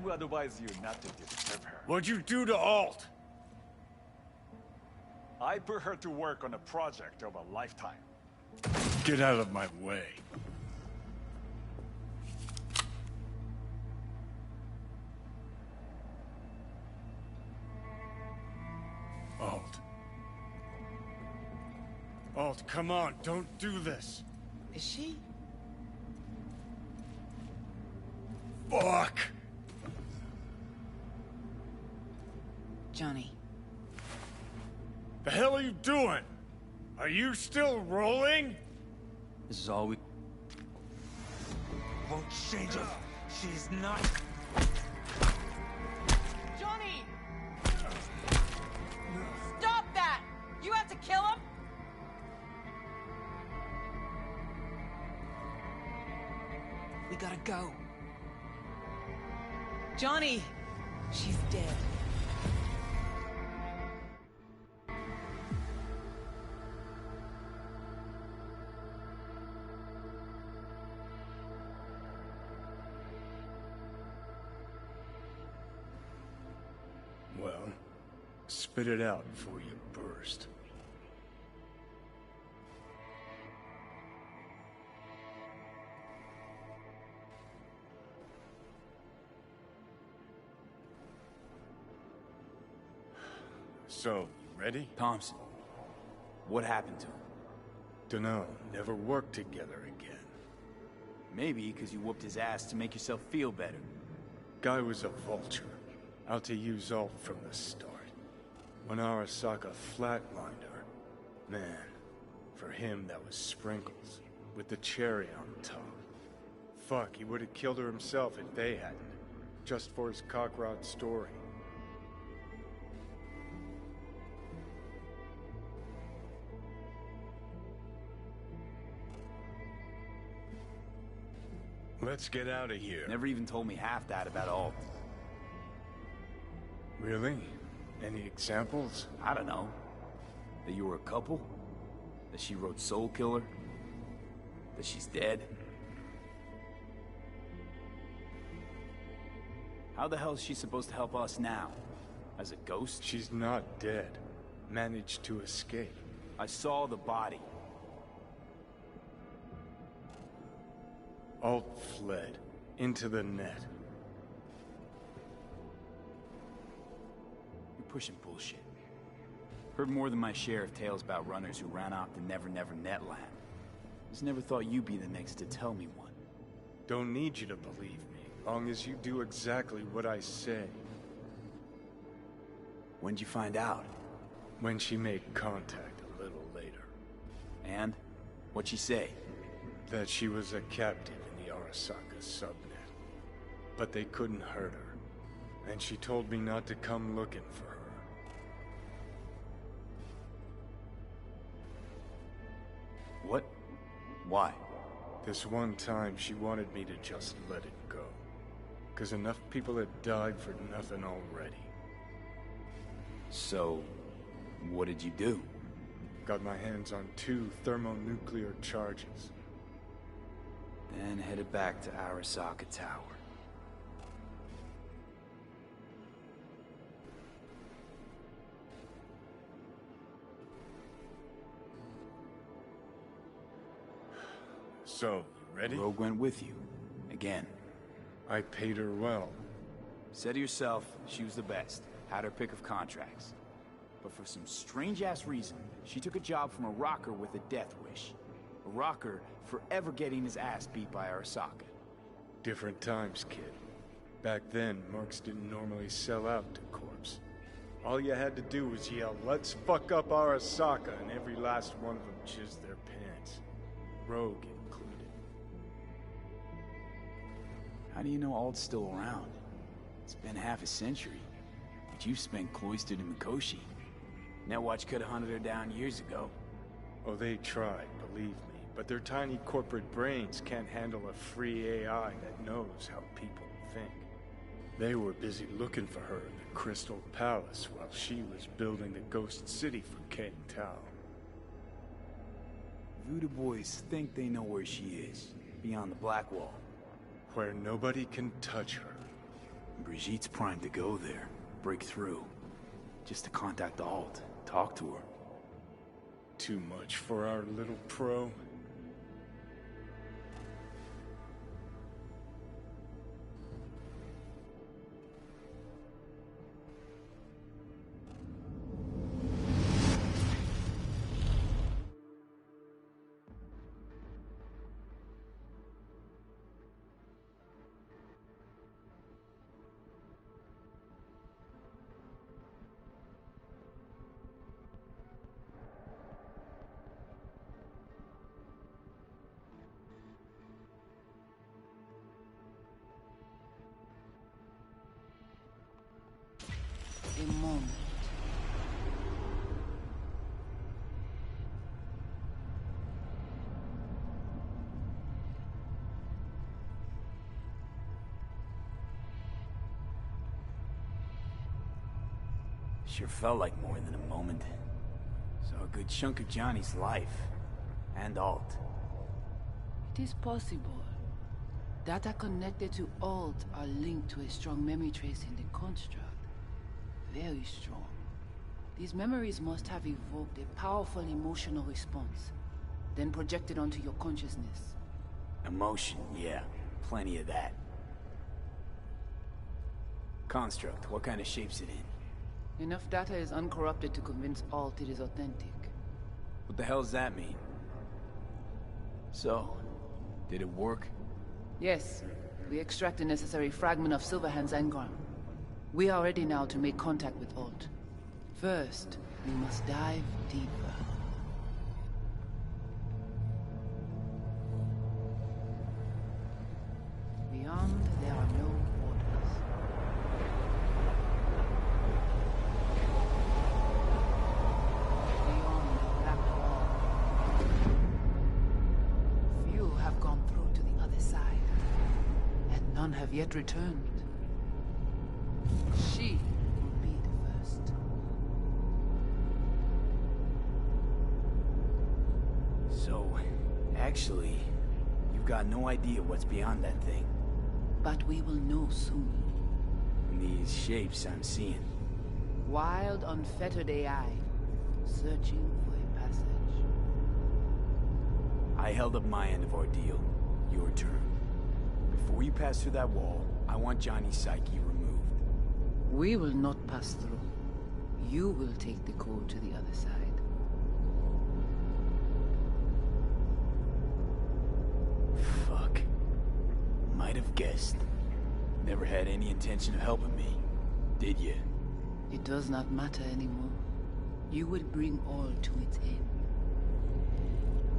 Speaker 20: would advise you not to disturb her.
Speaker 5: What'd you do to Alt?
Speaker 20: I put her to work on a project of a lifetime.
Speaker 5: Get out of my way. Alt. Alt, come on, don't do this.
Speaker 18: Is she?
Speaker 5: Fuck!
Speaker 2: Johnny.
Speaker 5: The hell are you doing? Are you still rolling?
Speaker 3: This is all we... Won't change her. She's not...
Speaker 1: Johnny! Stop that! You have to kill him?
Speaker 2: We gotta go. Johnny! She's dead.
Speaker 5: Well, spit it out before you burst. So, you ready?
Speaker 20: Thompson, what happened to him?
Speaker 5: Dunno, never worked together again.
Speaker 20: Maybe because you whooped his ass to make yourself feel better.
Speaker 5: Guy was a vulture, out to use Alt from the start. When Arasaka flatlined her, man, for him that was sprinkles, with the cherry on top. Fuck, he would have killed her himself if they hadn't, just for his cockrot story. Let's get out of here.
Speaker 20: Never even told me half that about Alt.
Speaker 5: Really? Any examples?
Speaker 20: I don't know. That you were a couple? That she wrote Soul Killer? That she's dead? How the hell is she supposed to help us now? As a ghost?
Speaker 5: She's not dead. Managed to escape.
Speaker 20: I saw the body.
Speaker 5: Alt fled. Into the net.
Speaker 20: You're pushing bullshit. Heard more than my share of tales about runners who ran off the Never Never Net land. Just never thought you'd be the next to tell me one.
Speaker 5: Don't need you to believe me, long as you do exactly what I say.
Speaker 20: When'd you find out?
Speaker 5: When she made contact a little later.
Speaker 20: And? What'd she say?
Speaker 5: That she was a captive in the Arasaka subnet. But they couldn't hurt her. And she told me not to come looking for her.
Speaker 20: What? Why?
Speaker 5: This one time she wanted me to just let it go. 'Cause enough people had died for nothing already.
Speaker 20: So, what did you do?
Speaker 5: Got my hands on 2 thermonuclear charges.
Speaker 20: Then headed back to Arasaka Tower.
Speaker 5: So, you ready?
Speaker 20: Rogue went with you. Again.
Speaker 5: I paid her well.
Speaker 20: Said to yourself, she was the best. Had her pick of contracts. But for some strange-ass reason, she took a job from a rocker with a death wish. A rocker forever getting his ass beat by Arasaka.
Speaker 5: Different times, kid. Back then, mercs didn't normally sell out to corpse. All you had to do was yell, "Let's fuck up Arasaka," and every last one of them jizzed their pants. Rogue included.
Speaker 20: How do you know Alt's still around? It's been half a century. But you've spent cloistered in Mikoshi. Netwatch could have hunted her down years ago.
Speaker 5: Oh, they tried, believe me. But their tiny corporate brains can't handle a free AI that knows how people think. They were busy looking for her in the Crystal Palace while she was building the Ghost City for Kang Tao.
Speaker 20: Voodoo boys think they know where she is, beyond the Black Wall.
Speaker 5: Where nobody can touch her.
Speaker 20: Brigitte's primed to go there, break through. Just to contact the Alt, talk to her.
Speaker 5: Too much for our little pro.
Speaker 4: A moment.
Speaker 20: Sure felt like more than a moment. Saw a good chunk of Johnny's life. And Alt.
Speaker 4: It is possible. Data connected to Alt are linked to a strong memory trace in the construct. Very strong. These memories must have evoked a powerful emotional response, then projected onto your consciousness.
Speaker 20: Emotion, yeah. Plenty of that. Construct, what kind of shape's it in?
Speaker 4: Enough data is uncorrupted to convince Alt it is authentic.
Speaker 20: What the hell does that mean? So, did it work?
Speaker 4: Yes. We extract the necessary fragment of Silverhand's engram. We are ready now to make contact with Alt. First, we must dive deeper. Beyond, there are no borders. Beyond the black wall. Few have gone through to the other side, and none have yet returned. She will be the first.
Speaker 20: So, actually, you've got no idea what's beyond that thing.
Speaker 4: But we will know soon.
Speaker 20: And these shapes I'm seeing.
Speaker 4: Wild, unfettered AI, searching for a passage.
Speaker 20: I held up my end of our deal. Your turn. Before you pass through that wall, I want Johnny's psyche removed.
Speaker 4: We will not pass through. You will take the code to the other side.
Speaker 20: Fuck. Might have guessed. Never had any intention of helping me, did you?
Speaker 4: It does not matter anymore. You will bring all to its end.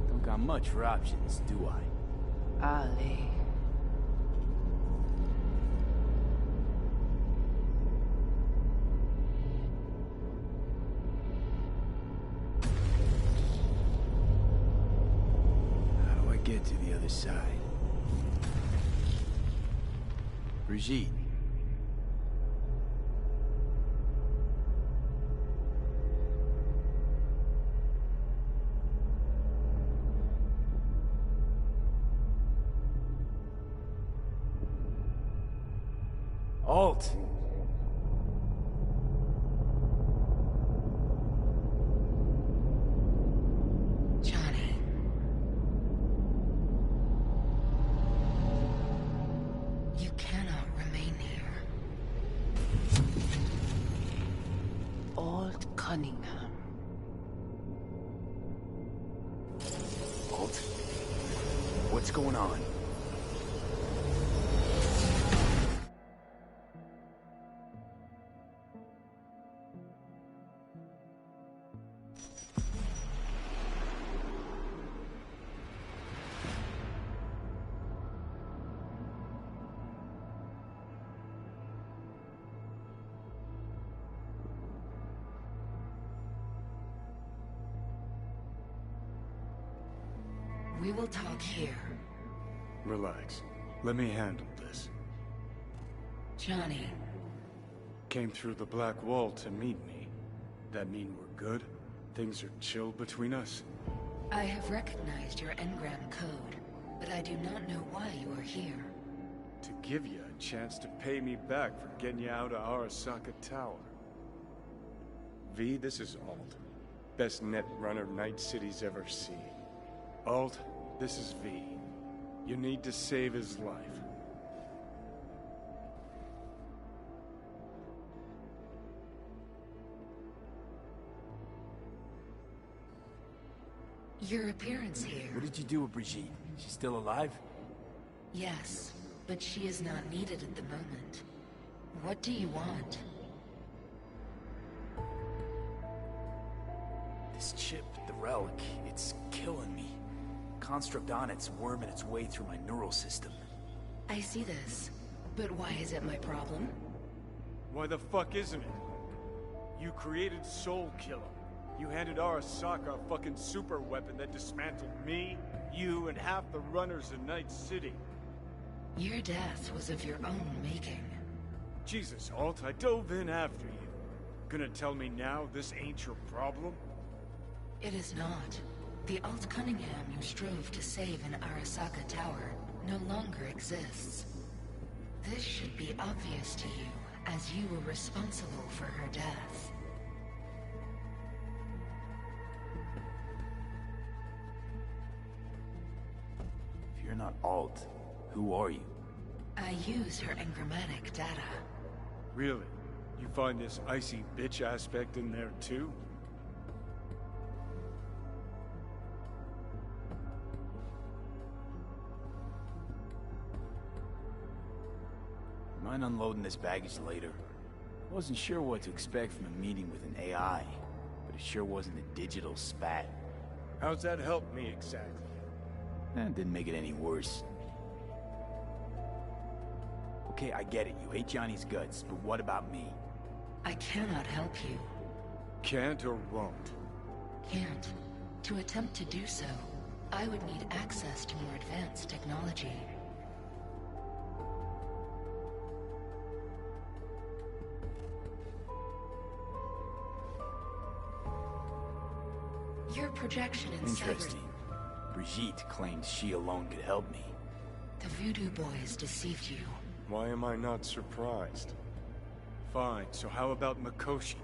Speaker 20: Don't got much for options, do I?
Speaker 4: Ale.
Speaker 20: Get to the other side. Brigitte. Alt.
Speaker 4: Cunningham.
Speaker 20: Alt? What's going on?
Speaker 2: We will talk here.
Speaker 5: Relax. Let me handle this.
Speaker 2: Johnny.
Speaker 5: Came through the black wall to meet me. That mean we're good? Things are chill between us?
Speaker 2: I have recognized your engram code, but I do not know why you are here.
Speaker 5: To give you a a chance to pay me back for getting you out of Arasaka Tower. V, this is Alt. Best net runner Night City's ever seen. Alt, this is V. You need to save his life.
Speaker 7: Your appearance here.
Speaker 20: What did you do with Brigitte? She's still alive?
Speaker 7: Yes, but she is not needed at the moment. What do you want?
Speaker 20: This chip, the relic, it's killing me. Construct on it's worming its way through my neural system.
Speaker 7: I see this, but why is it my problem?
Speaker 5: Why the fuck isn't it? You created Soul Killer. You handed Arasaka a fucking super weapon that dismantled me, you, and half the runners in Night City.
Speaker 7: Your death was of your own making.
Speaker 5: Jesus, Alt, I dove in after you. Gonna tell me now this ain't your problem?
Speaker 7: It is not. The Alt Cunningham you strove to save in Arasaka Tower no longer exists. This should be obvious to you, as you were responsible for her death.
Speaker 20: If you're not Alt, who are you?
Speaker 7: I use her engrammatic data.
Speaker 5: Really? You find this icy bitch aspect in there too?
Speaker 20: Mind unloading this baggage later? Wasn't sure what to expect from a meeting with an AI, but it sure wasn't a digital spat.
Speaker 5: How's that help me exactly?
Speaker 20: Didn't make it any worse. Okay, I get it. You hate Johnny's guts, but what about me?
Speaker 7: I cannot help you.
Speaker 5: Can't or won't?
Speaker 7: Can't. To attempt to do so, I would need access to more advanced technology. Your projection in
Speaker 20: Interesting. Brigitte claimed she alone could help me.
Speaker 7: The Voodoo Boys deceived you.
Speaker 5: Why am I not surprised? Fine, so how about Mikoshi?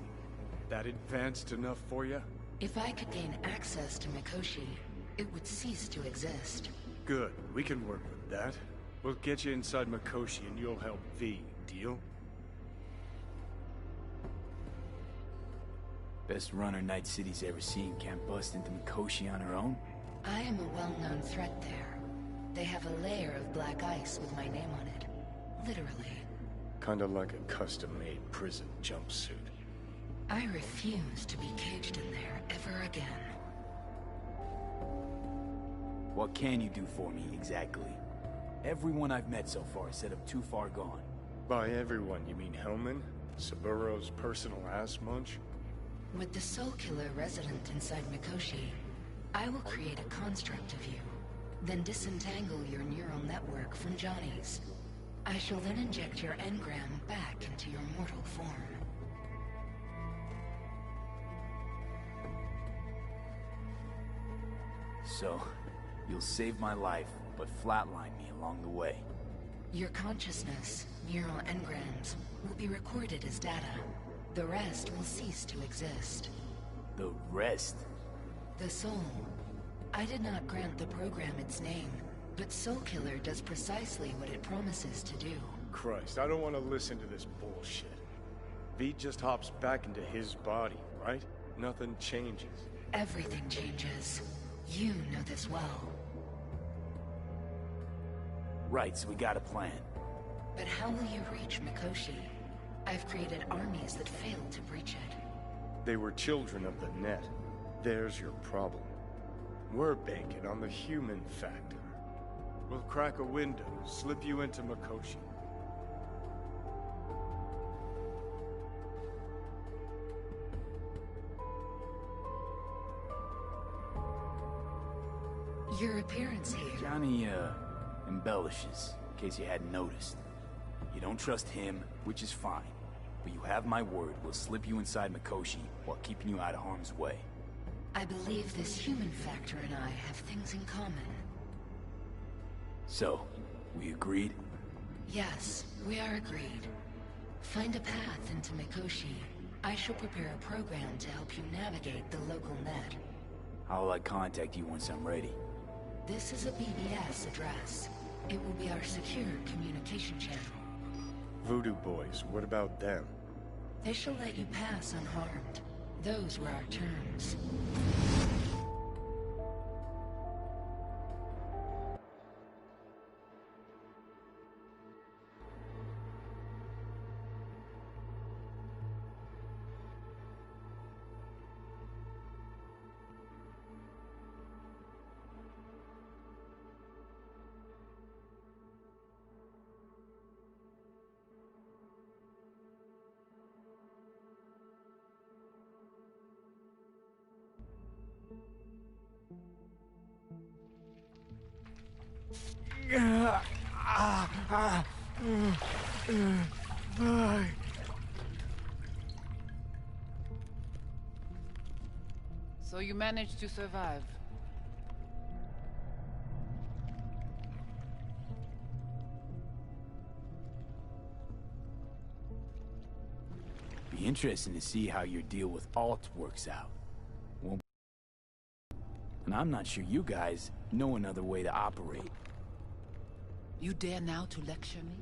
Speaker 5: That advanced enough for you?
Speaker 7: If I could gain access to Mikoshi, it would cease to exist.
Speaker 5: Good, we can work with that. We'll get you inside Mikoshi and you'll help V. Deal?
Speaker 20: Best runner Night City's ever seen can't bust into Mikoshi on her own?
Speaker 7: I am a well-known threat there. They have a layer of black ice with my name on it. Literally.
Speaker 5: Kinda like a custom-made prison jumpsuit.
Speaker 7: I refuse to be caged in there ever again.
Speaker 20: What can you do for me, exactly? Everyone I've met so far said I'm too far gone.
Speaker 5: By everyone, you mean Hellman? Saburo's personal ass munch?
Speaker 7: With the Soul Killer resident inside Mikoshi, I will create a construct of you, then disentangle your neural network from Johnny's. I shall then inject your engram back into your mortal form.
Speaker 20: So, you'll save my life, but flatline me along the way.
Speaker 7: Your consciousness, neural engrams, will be recorded as data. The rest will cease to exist.
Speaker 20: The rest?
Speaker 7: The soul. I did not grant the program its name, but Soul Killer does precisely what it promises to do.
Speaker 5: Christ, I don't want to listen to this bullshit. V just hops back into his body, right? Nothing changes.
Speaker 7: Everything changes. You know this well.
Speaker 20: Right, so we got a plan.
Speaker 7: But how will you reach Mikoshi? I've created armies that failed to breach it.
Speaker 5: They were children of the net. There's your problem. We're banking on the human factor. We'll crack a window, slip you into Mikoshi.
Speaker 7: Your appearance here...
Speaker 20: Johnny, embellishes, in case you hadn't noticed. You don't trust him, which is fine. But you have my word, we'll slip you inside Mikoshi while keeping you out of harm's way.
Speaker 7: I believe this human factor and I have things in common.
Speaker 20: So, we agreed?
Speaker 7: Yes, we are agreed. Find a path into Mikoshi. I shall prepare a program to help you navigate the local net.
Speaker 20: How will I contact you once I'm ready?
Speaker 7: This is a BBS address. It will be our secure communication channel.
Speaker 5: Voodoo boys, what about them?
Speaker 7: They shall let you pass unharmed. Those were our terms.
Speaker 4: So you managed to survive.
Speaker 20: Be interesting to see how your deal with Alt works out. And I'm not sure you guys know another way to operate.
Speaker 4: You dare now to lecture me?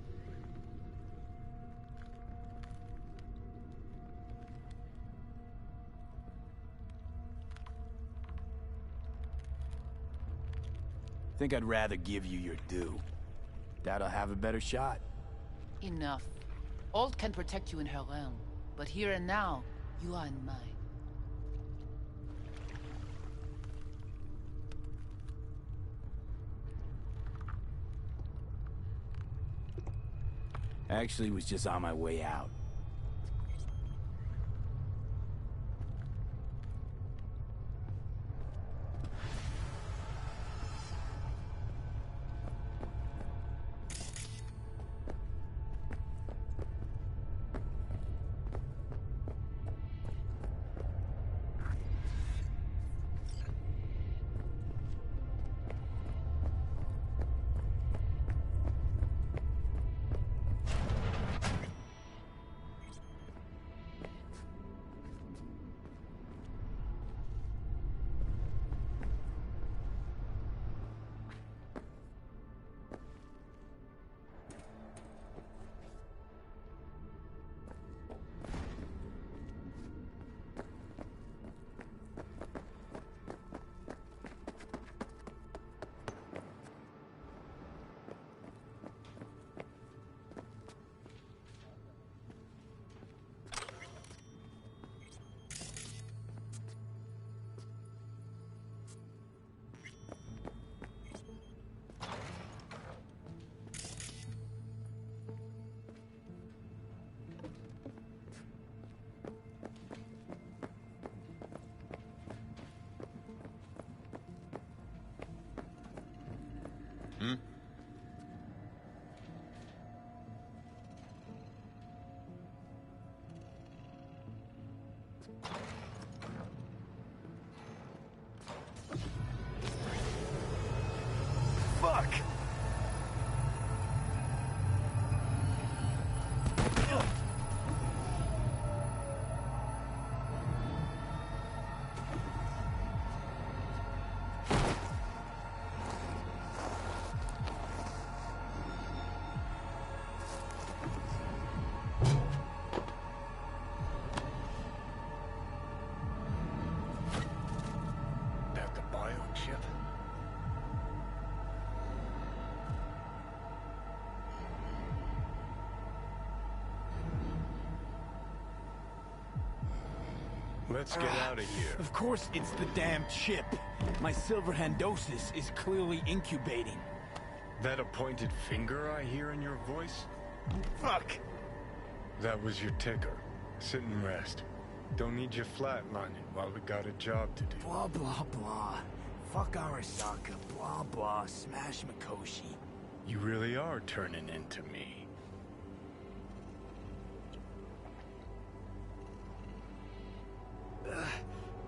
Speaker 20: Think I'd rather give you your due. That'll have a better shot.
Speaker 4: Enough. Alt can protect you in her realm, but here and now, you are in mine.
Speaker 20: Actually, was just on my way out.
Speaker 21: Fuck!
Speaker 5: That the biochip? Let's get out of here.
Speaker 20: Of course it's the damn chip. My silver handosis is clearly incubating.
Speaker 5: That a pointed finger I hear in your voice?
Speaker 20: Fuck!
Speaker 5: That was your ticker. Sit and rest. Don't need you flatlining while we got a job to do.
Speaker 20: Blah, blah, blah. Fuck Arasaka. Blah, blah. Smash Mikoshi.
Speaker 5: You really are turning into me.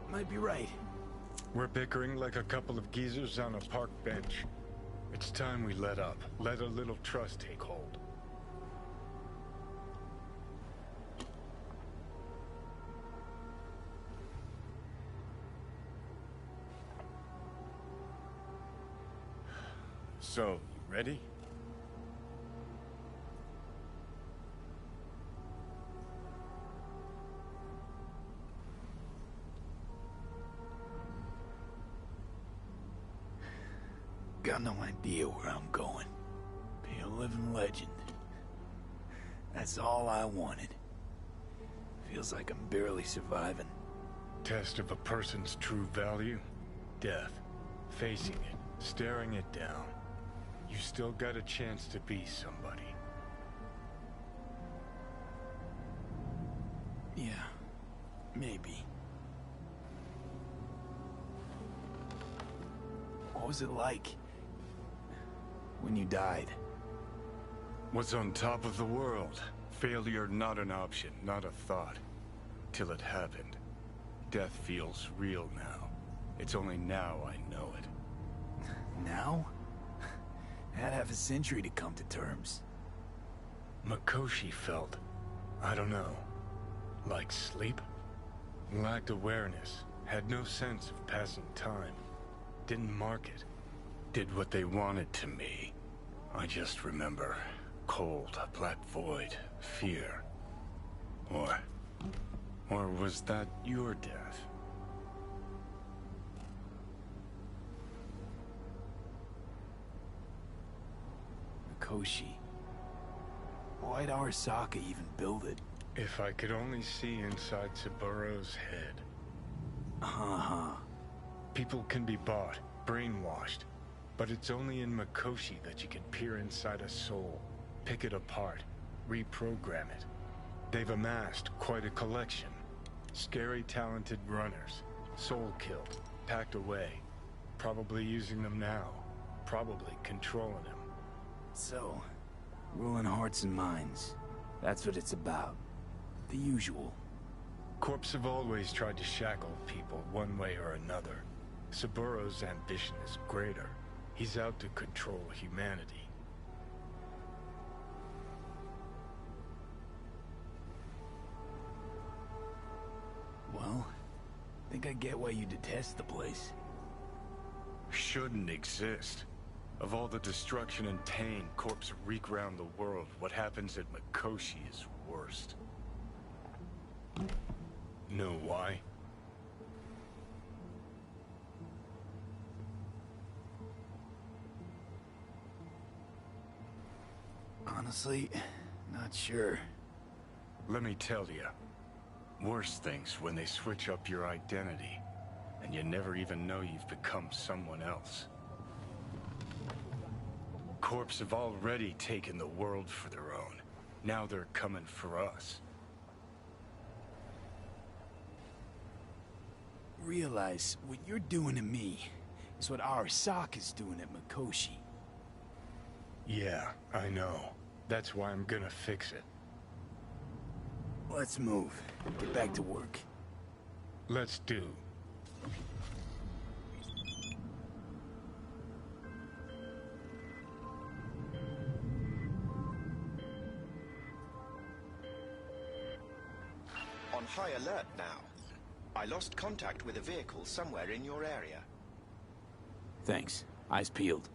Speaker 20: Might be right.
Speaker 5: We're bickering like a couple of geezers on a park bench. It's time we let up. Let a little trust take hold. So, you ready?
Speaker 20: Got no idea where I'm going. Be a living legend. That's all I wanted. Feels like I'm barely surviving.
Speaker 5: Test of a person's true value? Death. Facing it. Staring it down. You still got a chance to be somebody.
Speaker 20: Yeah. Maybe. What was it like when you died?
Speaker 5: What's on top of the world? Failure not an option, not a thought. Till it happened. Death feels real now. It's only now I know it.
Speaker 20: Now? Had half a century to come to terms.
Speaker 5: Mikoshi felt, I don't know, like sleep? Lacked awareness, had no sense of passing time. Didn't mark it. Did what they wanted to me. I just remember cold, a black void, fear. Or was that your death?
Speaker 20: Mikoshi. Why'd Arasaka even build it?
Speaker 5: If I could only see inside Saburo's head. People can be bought, brainwashed, but it's only in Mikoshi that you can peer inside a soul, pick it apart, reprogram it. They've amassed quite a collection. Scary, talented runners, soul-killed, packed away, probably using them now, probably controlling them.
Speaker 20: So, ruling hearts and minds. That's what it's about. The usual.
Speaker 5: Corps have always tried to shackle people one way or another. Saburo's ambition is greater. He's out to control humanity.
Speaker 20: Well, I think I get why you detest the place.
Speaker 5: Shouldn't exist. Of all the destruction and pain corpses wreak round the world, what happens at Mikoshi is worst. Know why?
Speaker 20: Honestly, not sure.
Speaker 5: Let me tell you. Worse things when they switch up your identity, and you never even know you've become someone else. Corps have already taken the world for their own. Now they're coming for us.
Speaker 20: Realize what you're doing to me is what Arasaka's doing at Mikoshi.
Speaker 5: Yeah, I know. That's why I'm gonna fix it.
Speaker 20: Let's move. Get back to work.
Speaker 5: Let's do.
Speaker 8: On high alert now. I lost contact with a vehicle somewhere in your area.
Speaker 20: Thanks. Eyes peeled.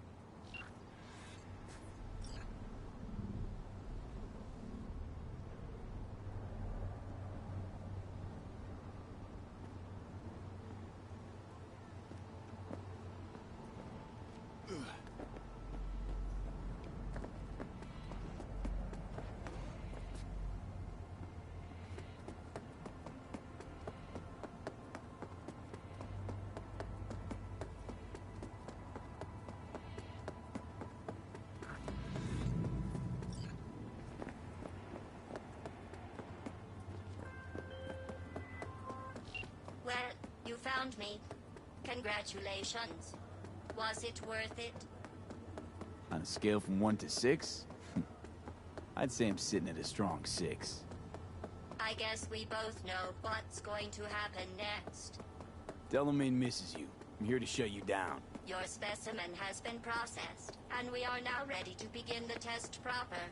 Speaker 10: Well, you found me. Congratulations. Was it worth it?
Speaker 20: On a scale from 1 to 6? I'd say I'm sitting at a strong 6.
Speaker 10: I guess we both know what's going to happen next.
Speaker 20: Delamain misses you. I'm here to shut you down.
Speaker 10: Your specimen has been processed, and we are now ready to begin the test proper.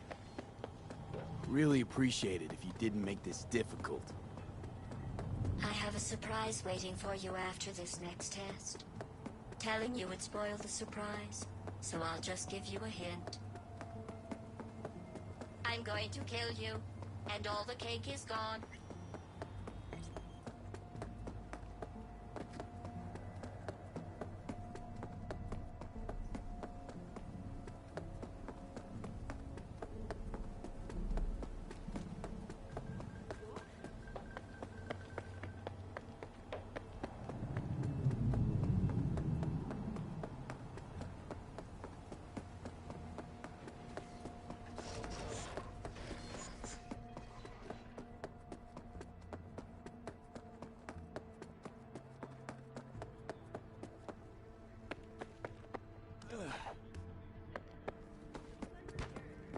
Speaker 20: Really appreciate it if you didn't make this difficult.
Speaker 10: I have a surprise waiting for you after this next test. Telling you would spoil the surprise, so I'll just give you a hint. I'm going to kill you, and all the cake is gone.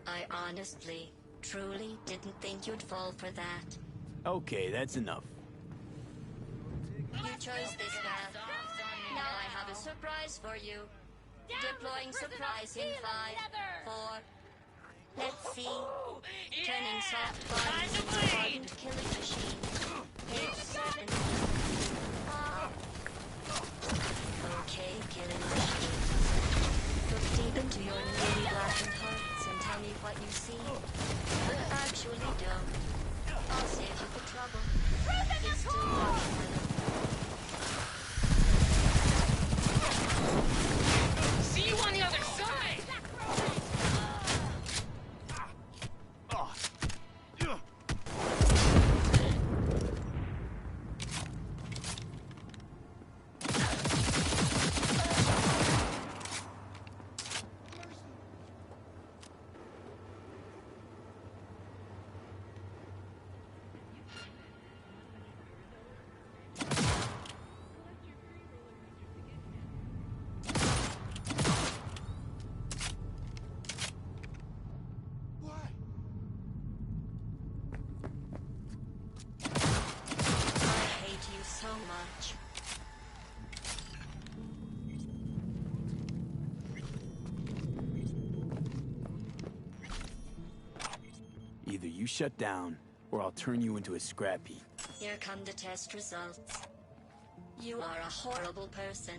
Speaker 10: I honestly, truly didn't think you'd fall for that.
Speaker 20: Okay, that's enough.
Speaker 10: You chose this path. Now I have a surprise for you. Deploying surprise in 5, 4... Let's see. Turning soft bodies into hardened killing machines. Page 7. Okay, killing machines. Look deep into your newly blackened hearts and tell me what you see. Actually, don't. I'll save you the trouble. It's still possible.
Speaker 1: See you on the other side!
Speaker 10: So much.
Speaker 20: Either you shut down, or I'll turn you into a scrap heap.
Speaker 10: Here come the test results. You are a horrible person.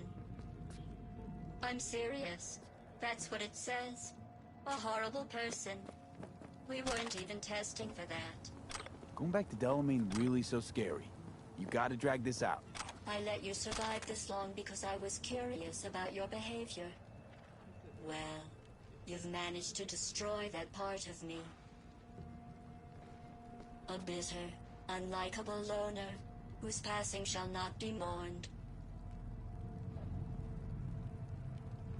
Speaker 10: I'm serious. That's what it says. A horrible person. We weren't even testing for that.
Speaker 20: Going back to Delamain really so scary? You gotta drag this out.
Speaker 10: I let you survive this long because I was curious about your behavior. Well, you've managed to destroy that part of me. A bitter, unlikable loner, whose passing shall not be mourned.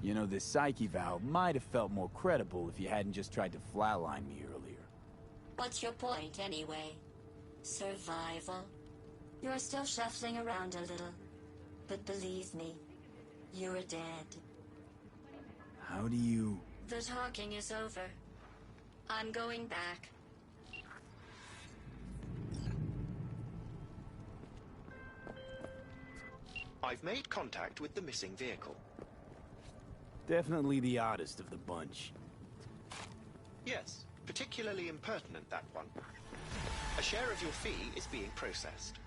Speaker 20: You know, this psyche valve might have felt more credible if you hadn't just tried to flatline me earlier.
Speaker 10: What's your point, anyway? Survival? You're still shuffling around a little. But believe me, you're dead.
Speaker 20: How do you...
Speaker 10: The talking is over. I'm going back.
Speaker 8: I've made contact with the missing vehicle.
Speaker 20: Definitely the oddest of the bunch.
Speaker 8: Yes, particularly impertinent, that one. A share of your fee is being processed.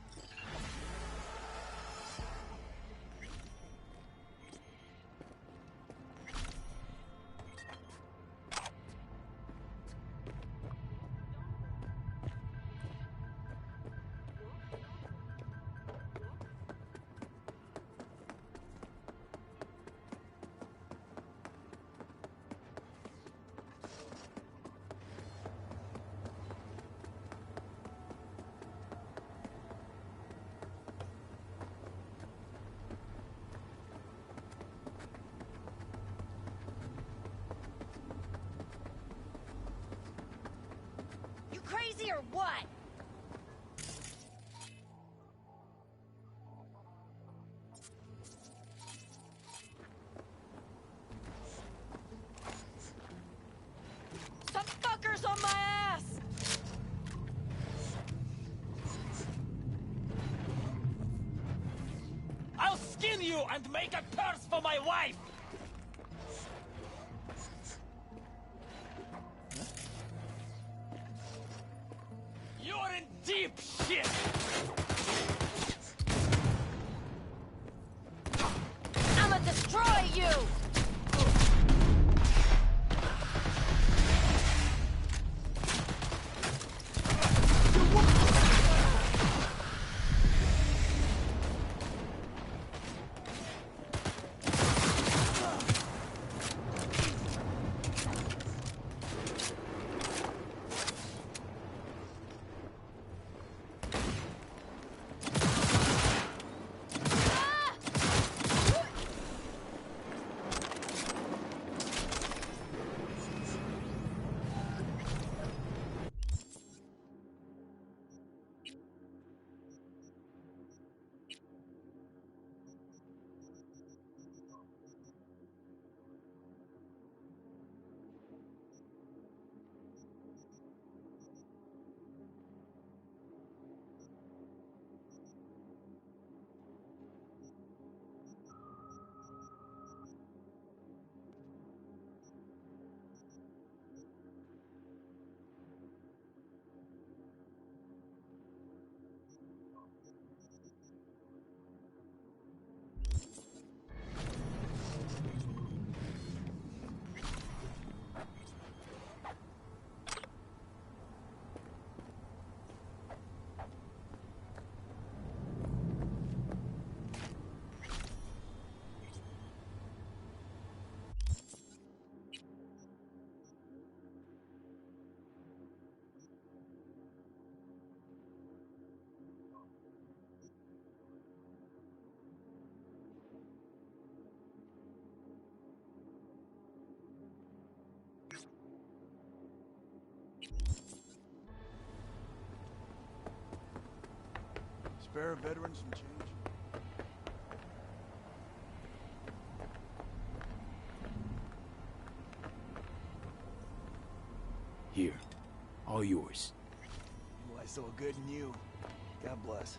Speaker 14: Crazy or what?
Speaker 1: Some fuckers on my ass! I'll skin you and make a purse for my wife! You're in deep shit!
Speaker 14: I'ma destroy you!
Speaker 16: Spare veterans some change?
Speaker 20: Here. All yours.
Speaker 16: Well, I saw good in you. God bless.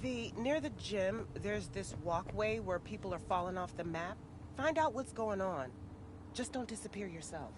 Speaker 9: V, near the gym, there's this walkway where people are falling off the map. Find out what's going on. Just don't disappear yourself.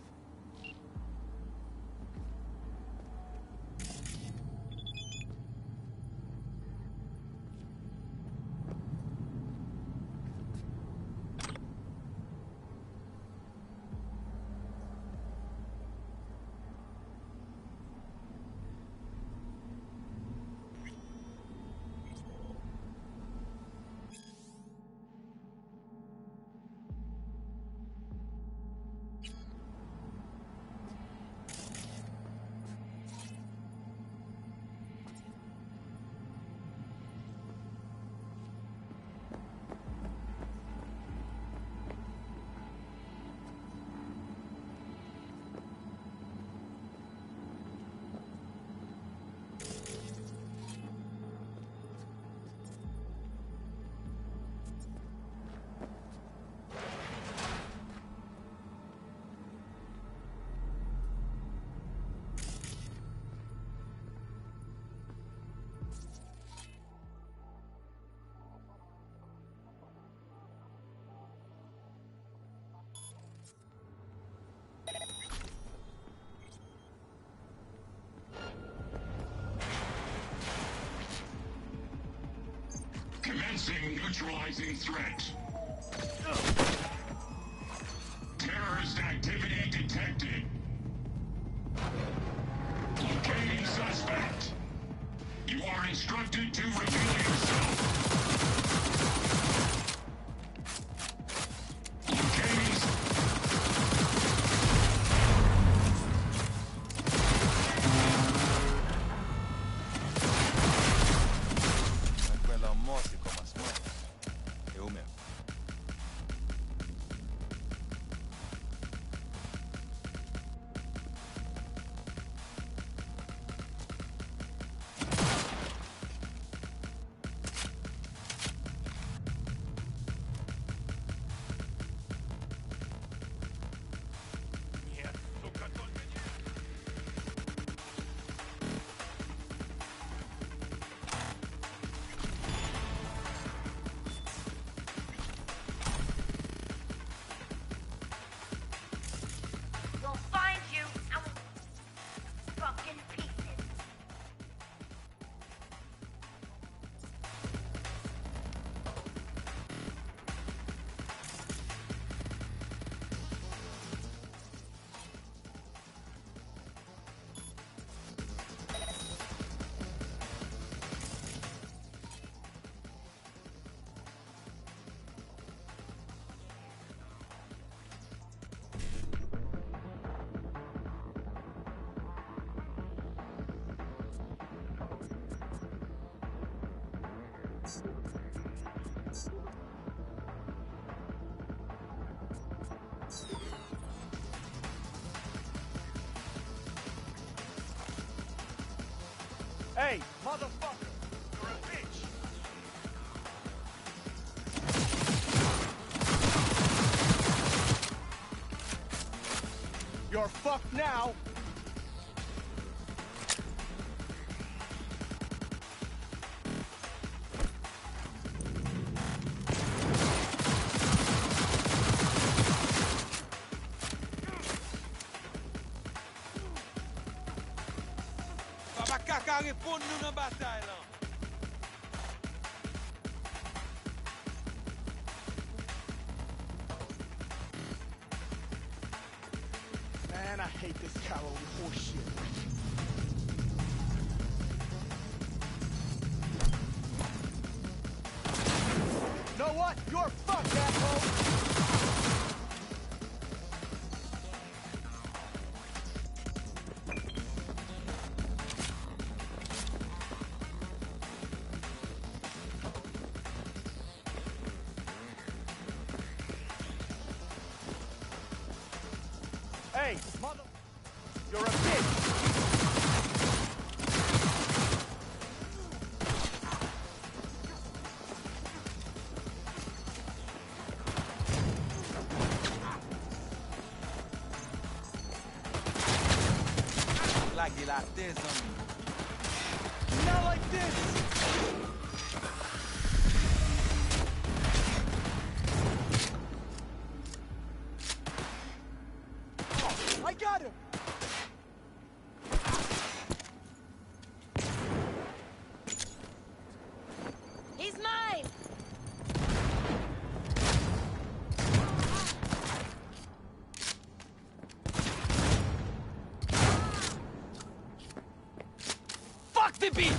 Speaker 12: Commencing neutralizing threat. Terrorist activity detected. Locating suspect. You are instructed to reveal yourself.
Speaker 21: Hey, motherfucker! You're a bitch! You're fucked now! Man, I hate this cowardly horseshit. Know what? You're fucked, asshole! Hey, mother... You're a bitch!
Speaker 3: Like it like this,
Speaker 21: Not like this! Oh, I got him!
Speaker 14: He's mine!
Speaker 21: Fuck the beach!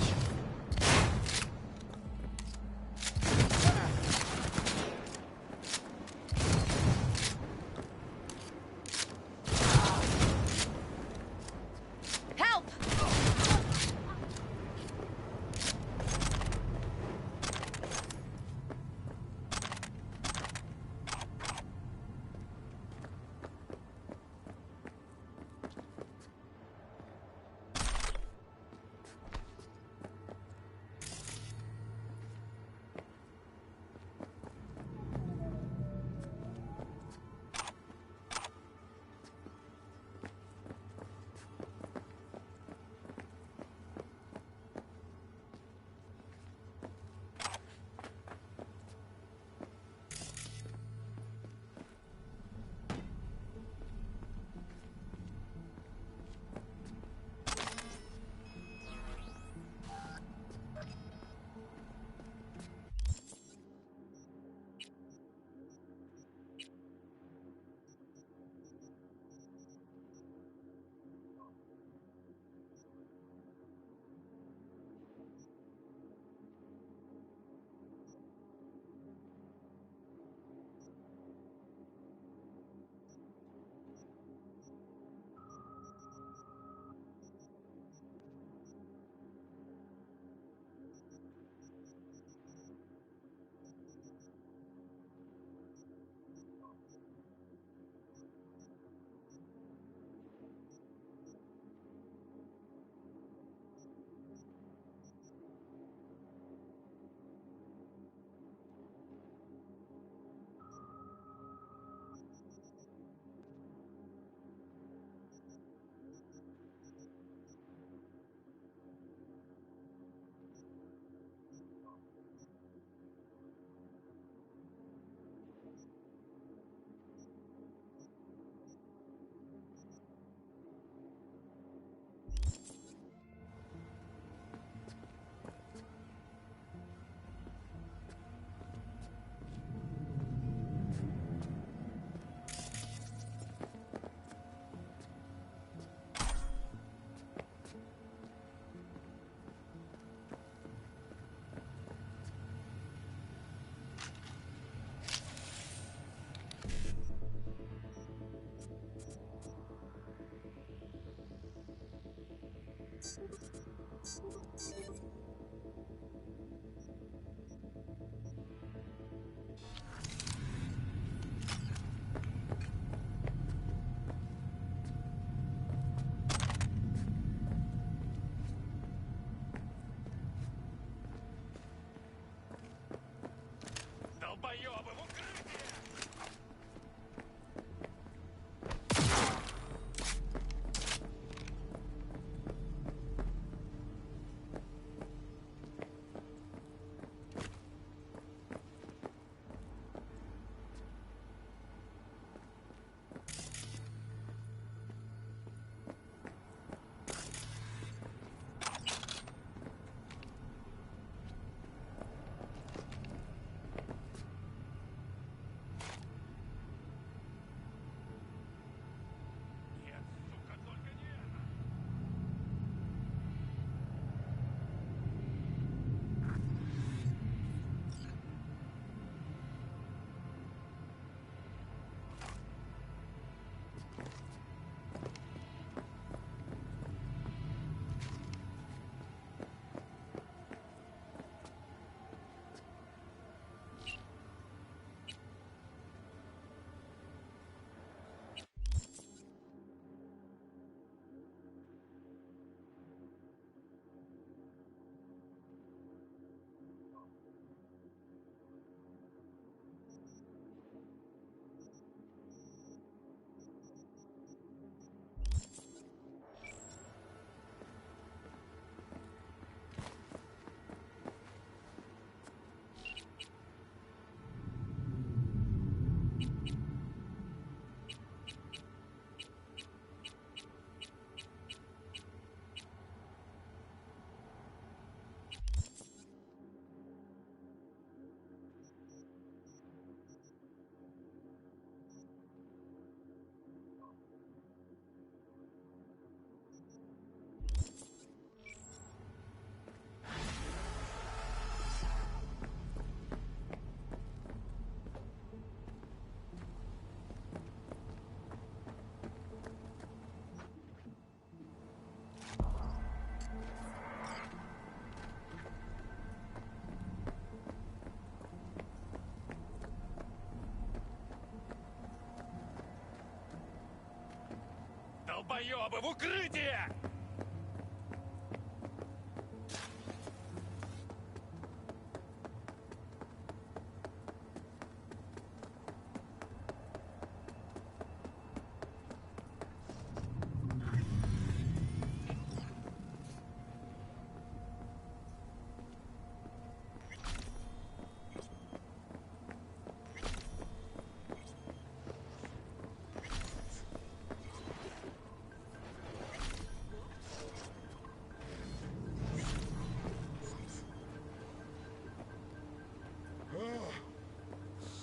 Speaker 21: долбоёбы, в укрытие!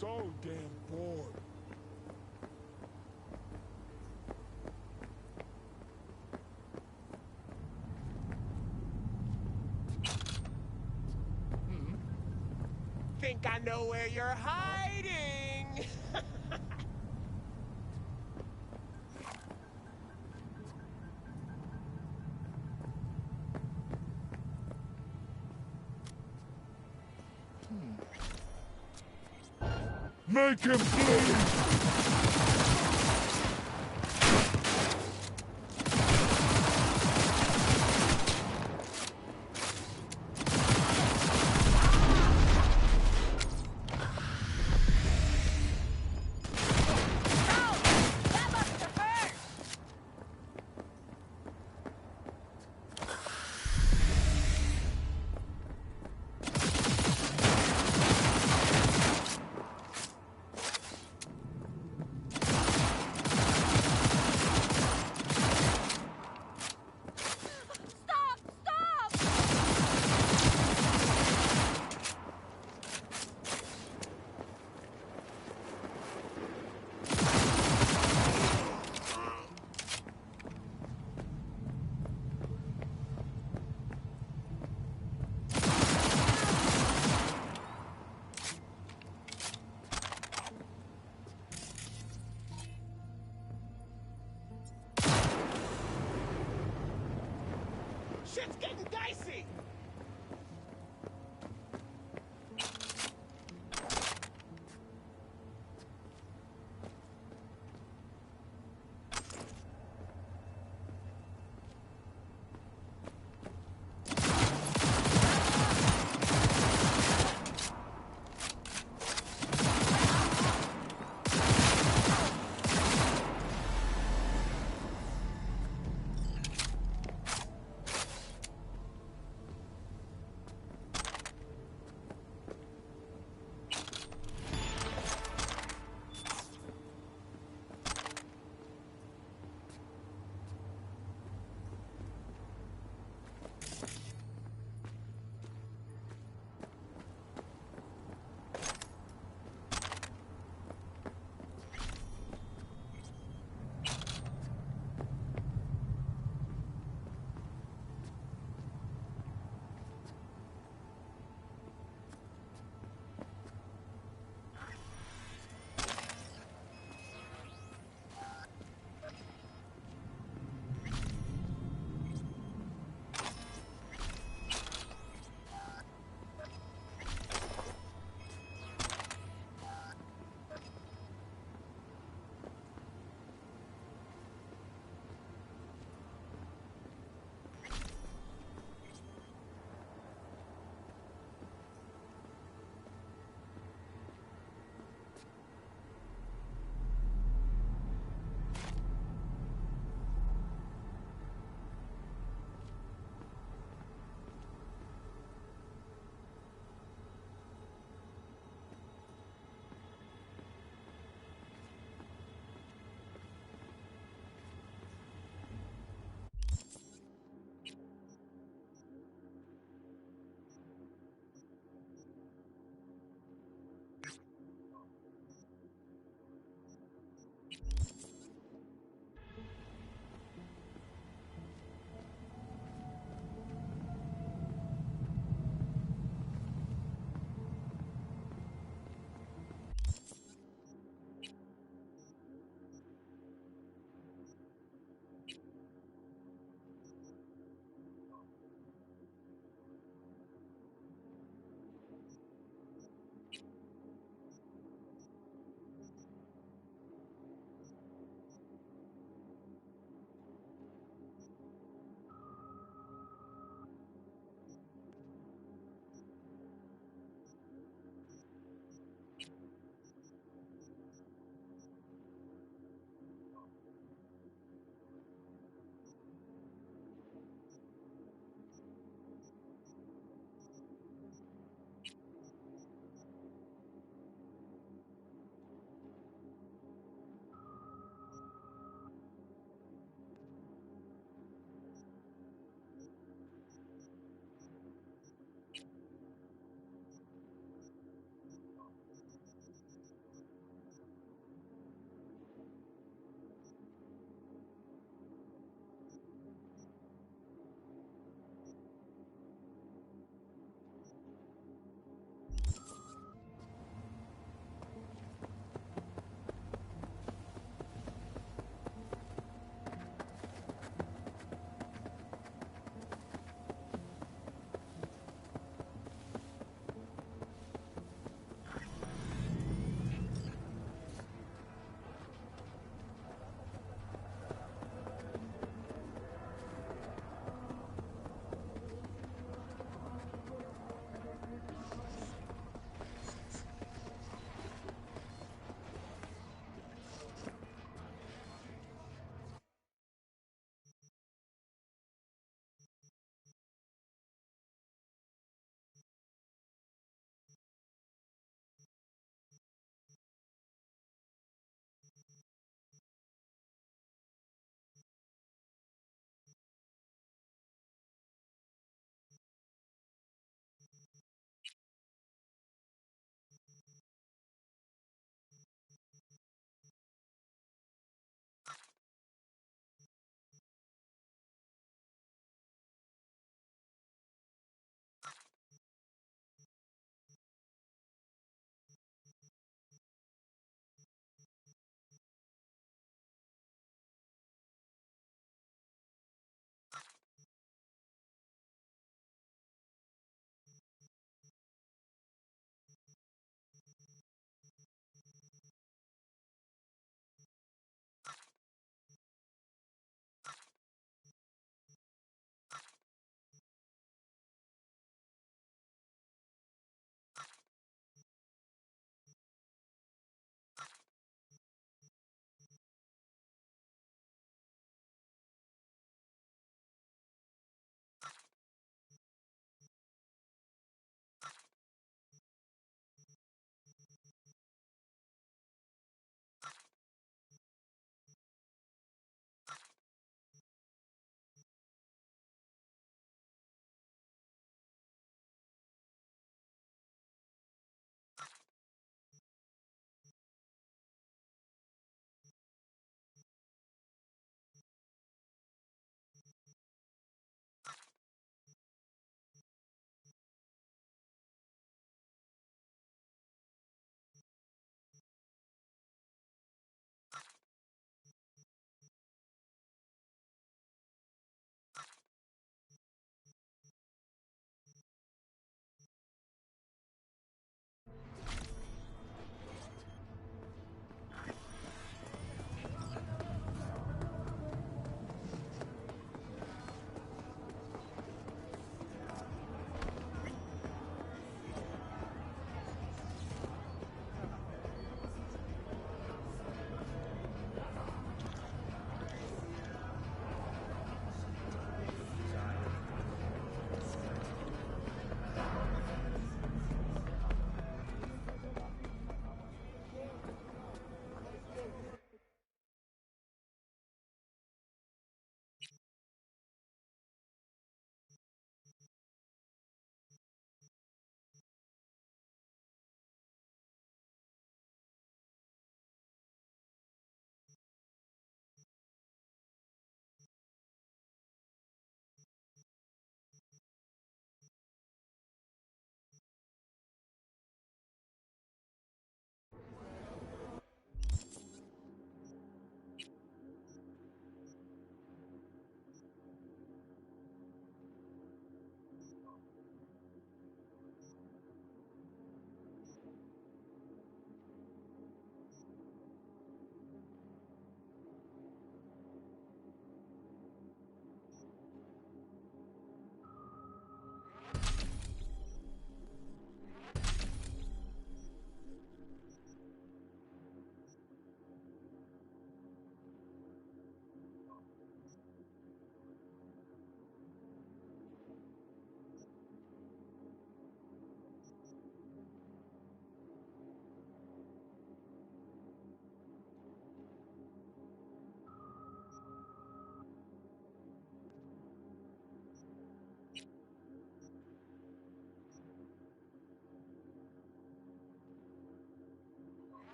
Speaker 12: So damn bored.
Speaker 9: Think I know where you're hiding.
Speaker 12: Make him bleed!
Speaker 9: Shit's getting dicey!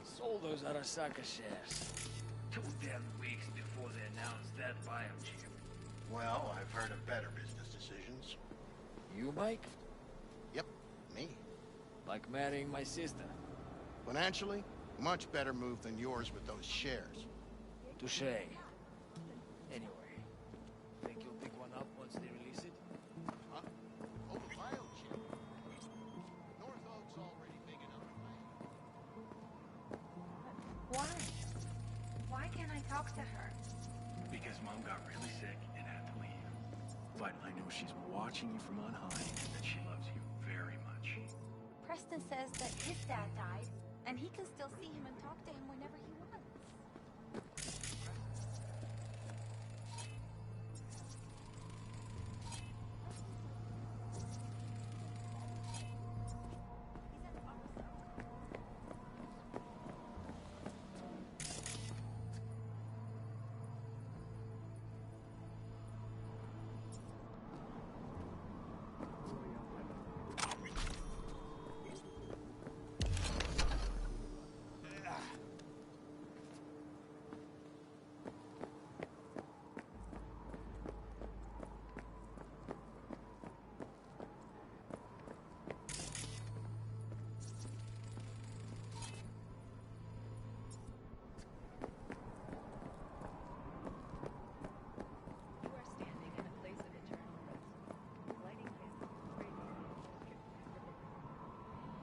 Speaker 18: Sold those Arasaka shares.
Speaker 13: 2 damn weeks before they announced that buyout, Chief.
Speaker 11: Well, I've heard of better business decisions.
Speaker 18: You, Mike?
Speaker 11: Yep, me.
Speaker 18: Like marrying my sister.
Speaker 11: Financially, much better move than yours with those shares.
Speaker 18: Touché. Anyway, think you'll pick one up once they release it?
Speaker 11: Huh? Oh, the biochip. North Oak's already big enough.
Speaker 15: Why? Why can't I talk to her?
Speaker 16: Because Mom got really sick and had to leave. But I know she's watching you from on high and that she loves you very much.
Speaker 15: Preston says that his dad died, and he can still see him and talk to him whenever he wants.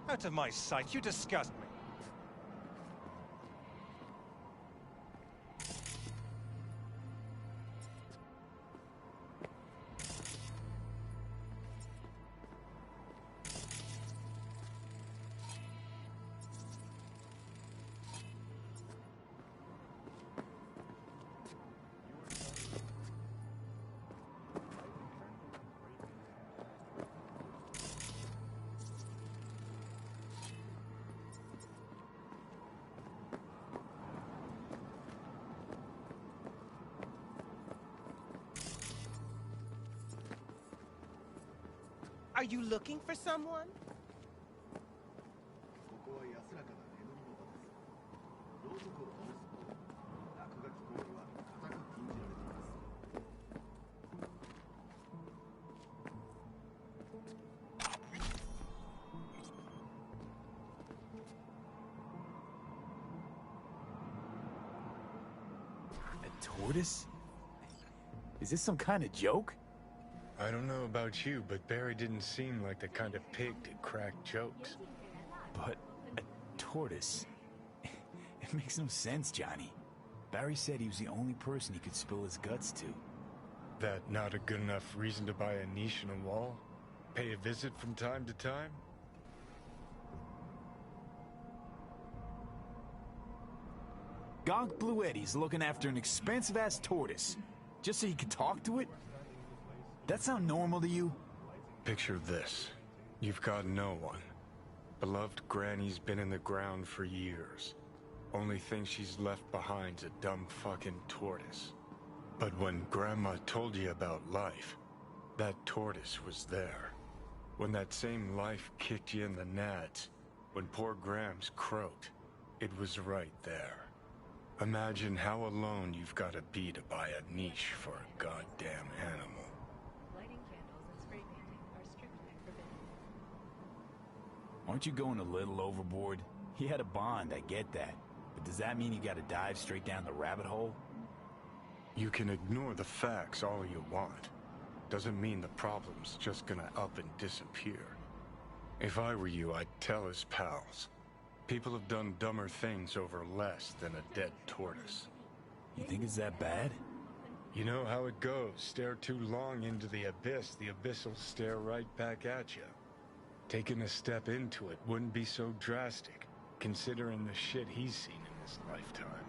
Speaker 5: Out of my sight, you disgust me.
Speaker 9: Are you looking for someone?
Speaker 20: A tortoise? Is this some kind of joke?
Speaker 5: I don't know about you, but Barry didn't seem like the kind of pig to crack jokes.
Speaker 20: But a tortoise? It makes no sense, Johnny. Barry said he was the only person he could spill his guts to.
Speaker 5: That not a good enough reason to buy a niche in a wall? Pay a visit from time to time?
Speaker 20: Gonk Blue Eddie's looking after an expensive-ass tortoise, just so he could talk to it? That sound normal to you?
Speaker 5: Picture this. You've got no one. Beloved Granny's been in the ground for years. Only thing she's left behind's a dumb fucking tortoise. But when Grandma told you about life, that tortoise was there. When that same life kicked you in the nads, when poor Grams croaked, it was right there. Imagine how alone you've got to be to buy a niche for a goddamn animal.
Speaker 20: Aren't you going a little overboard? He had a bond, I get that. But does that mean you gotta dive straight down the rabbit hole?
Speaker 5: You can ignore the facts all you want. Doesn't mean the problem's just gonna up and disappear. If I were you, I'd tell his pals. People have done dumber things over less than a dead tortoise.
Speaker 20: You think it's that bad?
Speaker 5: You know how it goes. Stare too long into the abyss will stare right back at you. Taking a step into it wouldn't be so drastic, considering the shit he's seen in his lifetime.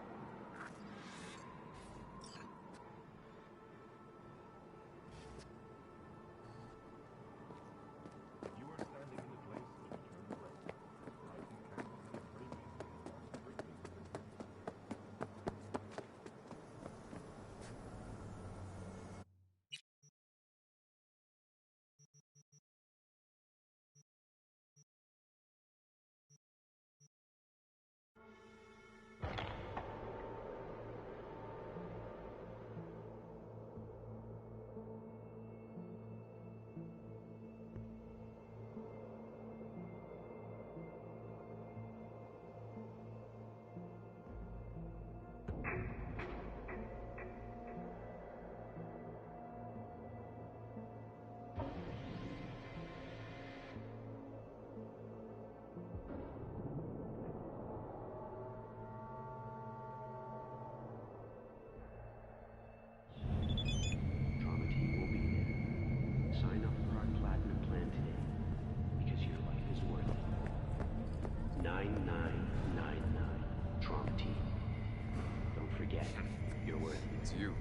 Speaker 19: you.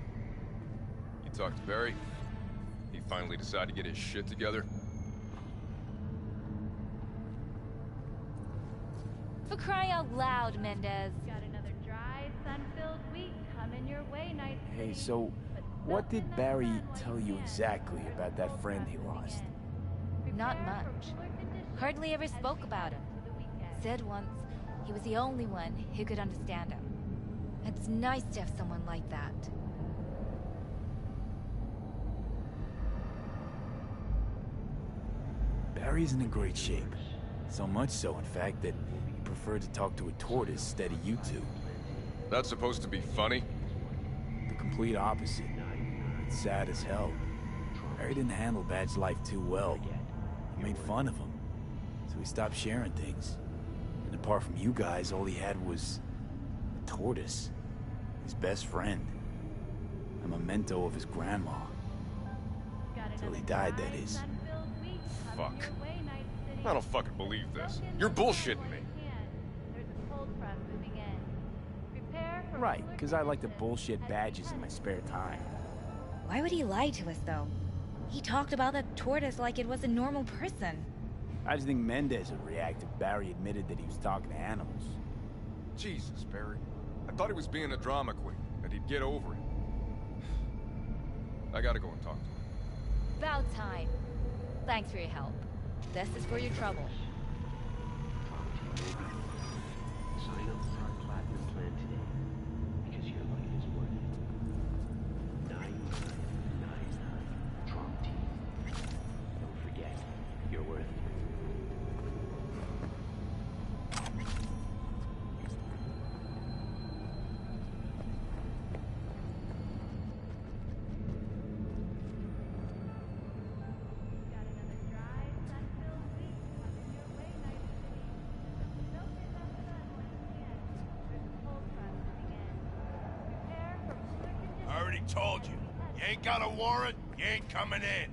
Speaker 19: You talked to Barry? He finally decided to get his shit together?
Speaker 15: For crying out loud, Mendez.
Speaker 17: Got another dry, sun-filled week coming your way, Night City.
Speaker 20: Hey, so what did Barry tell you exactly about that friend he lost?
Speaker 15: Not much. Hardly ever spoke about him. Said once he was the only one who could understand him. It's nice to have someone like that.
Speaker 20: Barry's in great shape. So much so, in fact, that he preferred to talk to a tortoise instead of you two.
Speaker 19: That's supposed to be funny?
Speaker 20: The complete opposite. It's sad as hell. Barry didn't handle Badge's life too well. He made fun of him, so he stopped sharing things. And apart from you guys, all he had was a tortoise. His best friend. A memento of his grandma. Till he died, that is.
Speaker 19: Fuck. I don't fucking believe this. You're bullshitting me.
Speaker 20: Right, because I like to bullshit Badges in my spare time.
Speaker 15: Why would he lie to us, though? He talked about that tortoise like it was a normal person.
Speaker 20: I just think Mendez would react if Barry admitted that he was talking to animals.
Speaker 19: Jesus, Barry. I thought he was being a drama queen, that he'd get over it. I gotta go and talk to him.
Speaker 15: About time. Thanks for your help. This is for your trouble.
Speaker 22: Sign up for our platinum plan today, because your life is worth it. 9999 Trump Team. Don't forget, you're worth it.
Speaker 5: I already told you. You ain't got a warrant, you ain't coming in.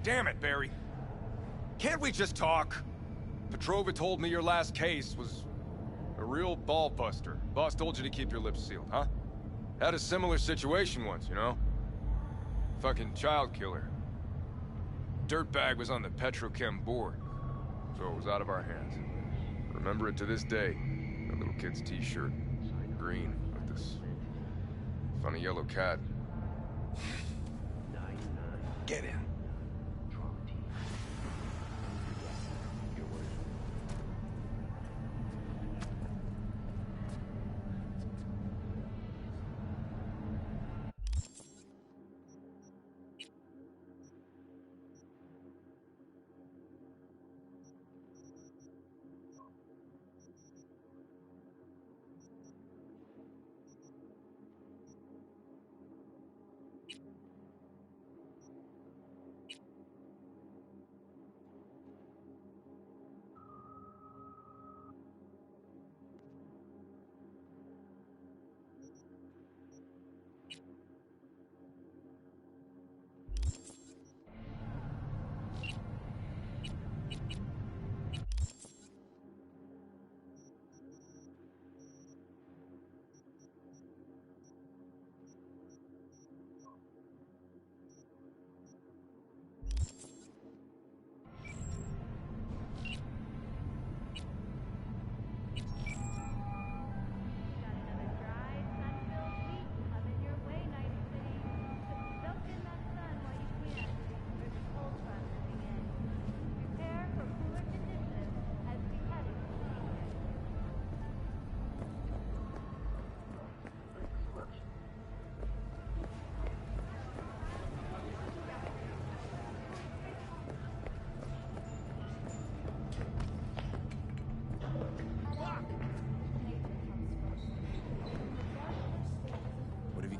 Speaker 19: Damn it, Barry. Can't we just talk? Petrova told me your last case was a real ball buster. Boss told you to keep your lips sealed, huh? Had a similar situation once, you know? Fucking child killer. Dirtbag was on the Petrochem board, so it was out of our hands. Remember it to this day. The little kid's t-shirt. Green, with this funny yellow cat. Get in.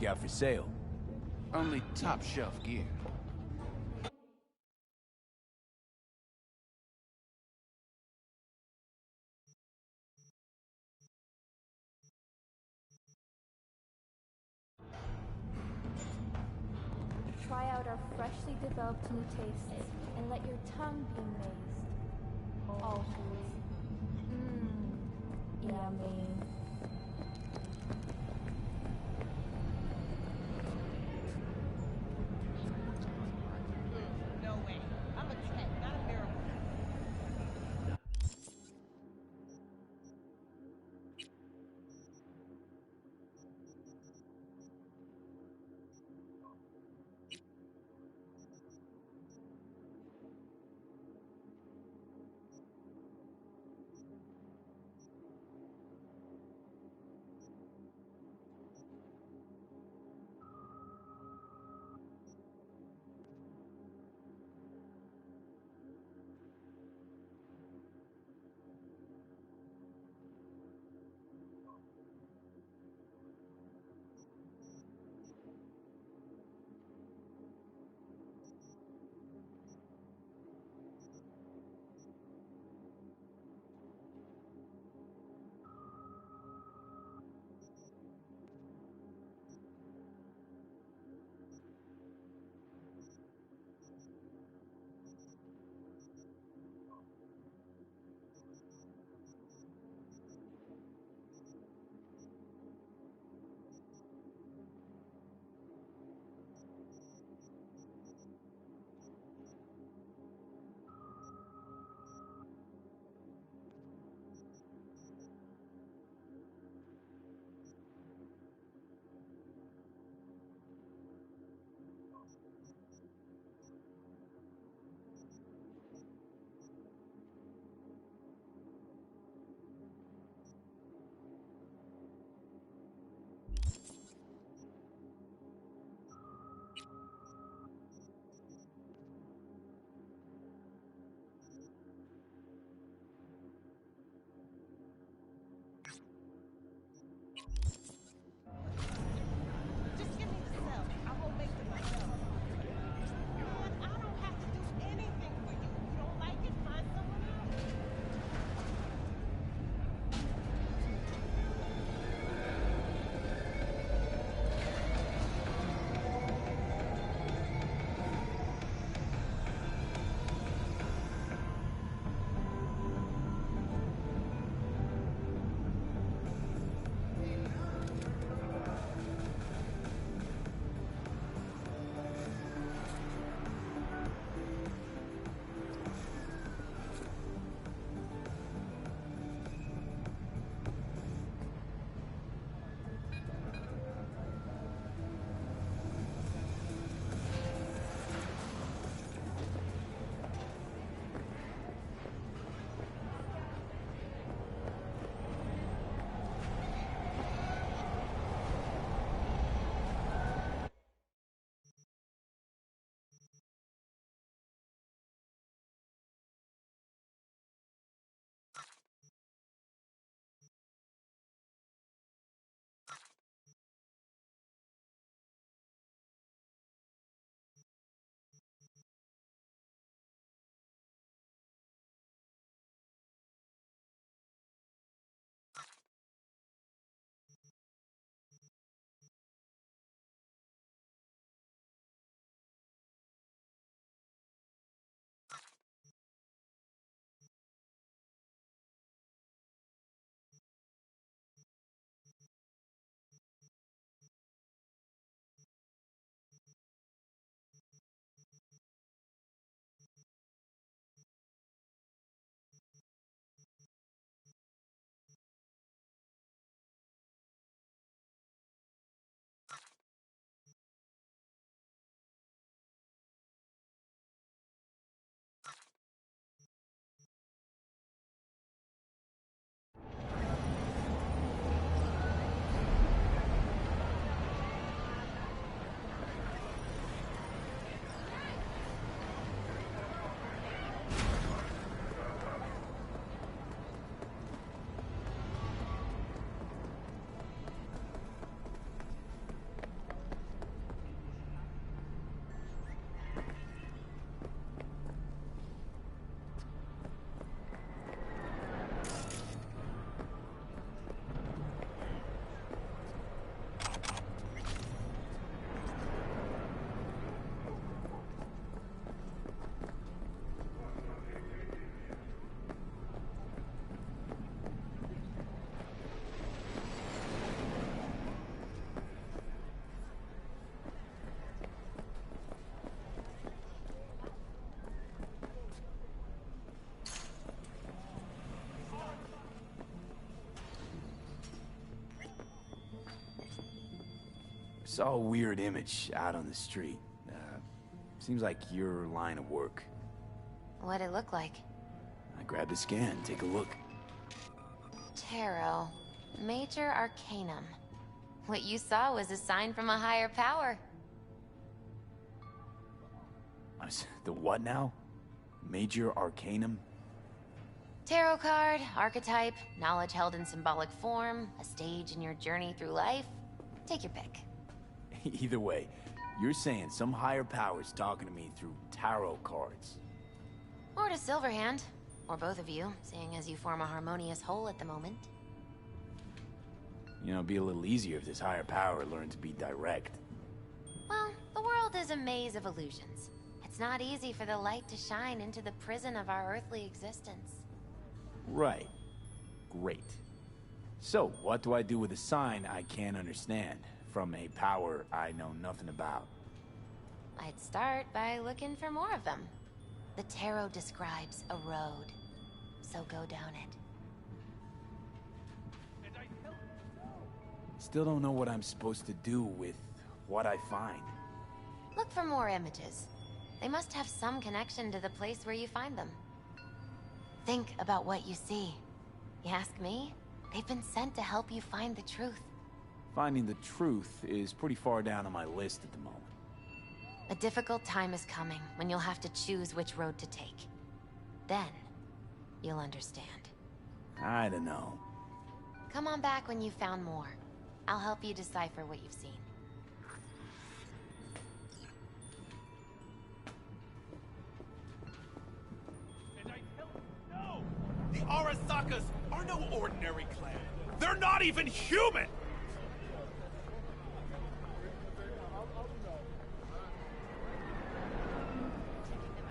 Speaker 20: Got for sale?
Speaker 3: Only top shelf gear.
Speaker 17: Try out our freshly developed new tastes and let your tongue be amazed. All foods. Yummy.
Speaker 20: Saw a weird image out on the street. Seems like your line of work.
Speaker 15: What'd it look like?
Speaker 20: I grabbed a scan, take a look.
Speaker 15: Tarot. Major Arcanum. What you saw was a sign from a higher power.
Speaker 20: The what now? Major Arcanum?
Speaker 15: Tarot card, archetype, knowledge held in symbolic form, a stage in your journey through life. Take your pick.
Speaker 20: Either way, you're saying some higher power's talking to me through tarot cards.
Speaker 15: Or to Silverhand. Or both of you, seeing as you form a harmonious whole at the moment.
Speaker 20: You know, it'd be a little easier if this higher power learned to be direct.
Speaker 15: Well, the world is a maze of illusions. It's not easy for the light to shine into the prison of our earthly existence.
Speaker 20: Right. Great. So, what do I do with a sign I can't understand, from a power I know nothing about?
Speaker 15: I'd start by looking for more of them. The tarot describes a road, so go down it.
Speaker 20: Still don't know what I'm supposed to do with what I find.
Speaker 15: Look for more images. They must have some connection to the place where you find them. Think about what you see. You ask me? They've been sent to help you find the truth.
Speaker 20: Finding the truth is pretty far down on my list at the moment.
Speaker 15: A difficult time is coming when you'll have to choose which road to take. Then, you'll understand.
Speaker 20: I don't know.
Speaker 15: Come on back when you've found more. I'll help you decipher what you've seen.
Speaker 21: No! The Arasakas are no ordinary clan. They're not even human!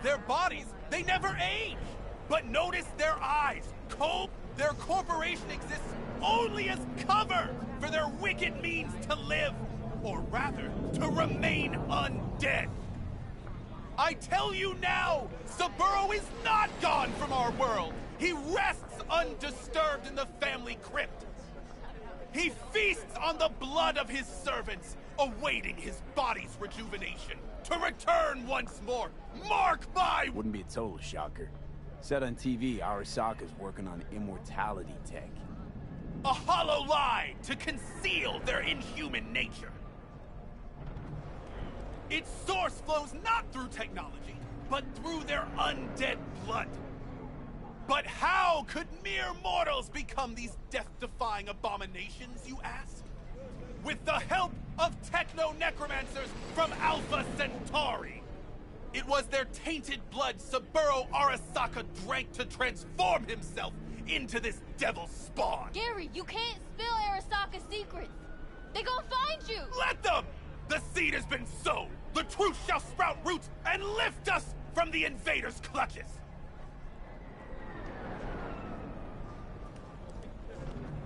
Speaker 21: Their bodies, they never age! But notice their eyes. Their corporation exists only as cover for their wicked means to live. Or rather, to remain undead. I tell you now, Saburo is not gone from our world. He rests undisturbed in the family crypt. He feasts on the blood of his servants, awaiting his body's rejuvenation, to return once more. Mark my...
Speaker 20: Wouldn't be a total shocker. Said on TV, Arasaka's working on immortality tech.
Speaker 21: A hollow lie to conceal their inhuman nature. Its source flows not through technology, but through their undead blood. But how could mere mortals become these death-defying abominations, you ask? With the help of techno-necromancers from Alpha Centauri. It was their tainted blood Saburo Arasaka drank to transform himself into this devil spawn.
Speaker 14: Gary, you can't spill Arasaka's secrets. They gonna find you.
Speaker 21: Let them! The seed has been sown. The truth shall sprout roots and lift us from the invaders' clutches.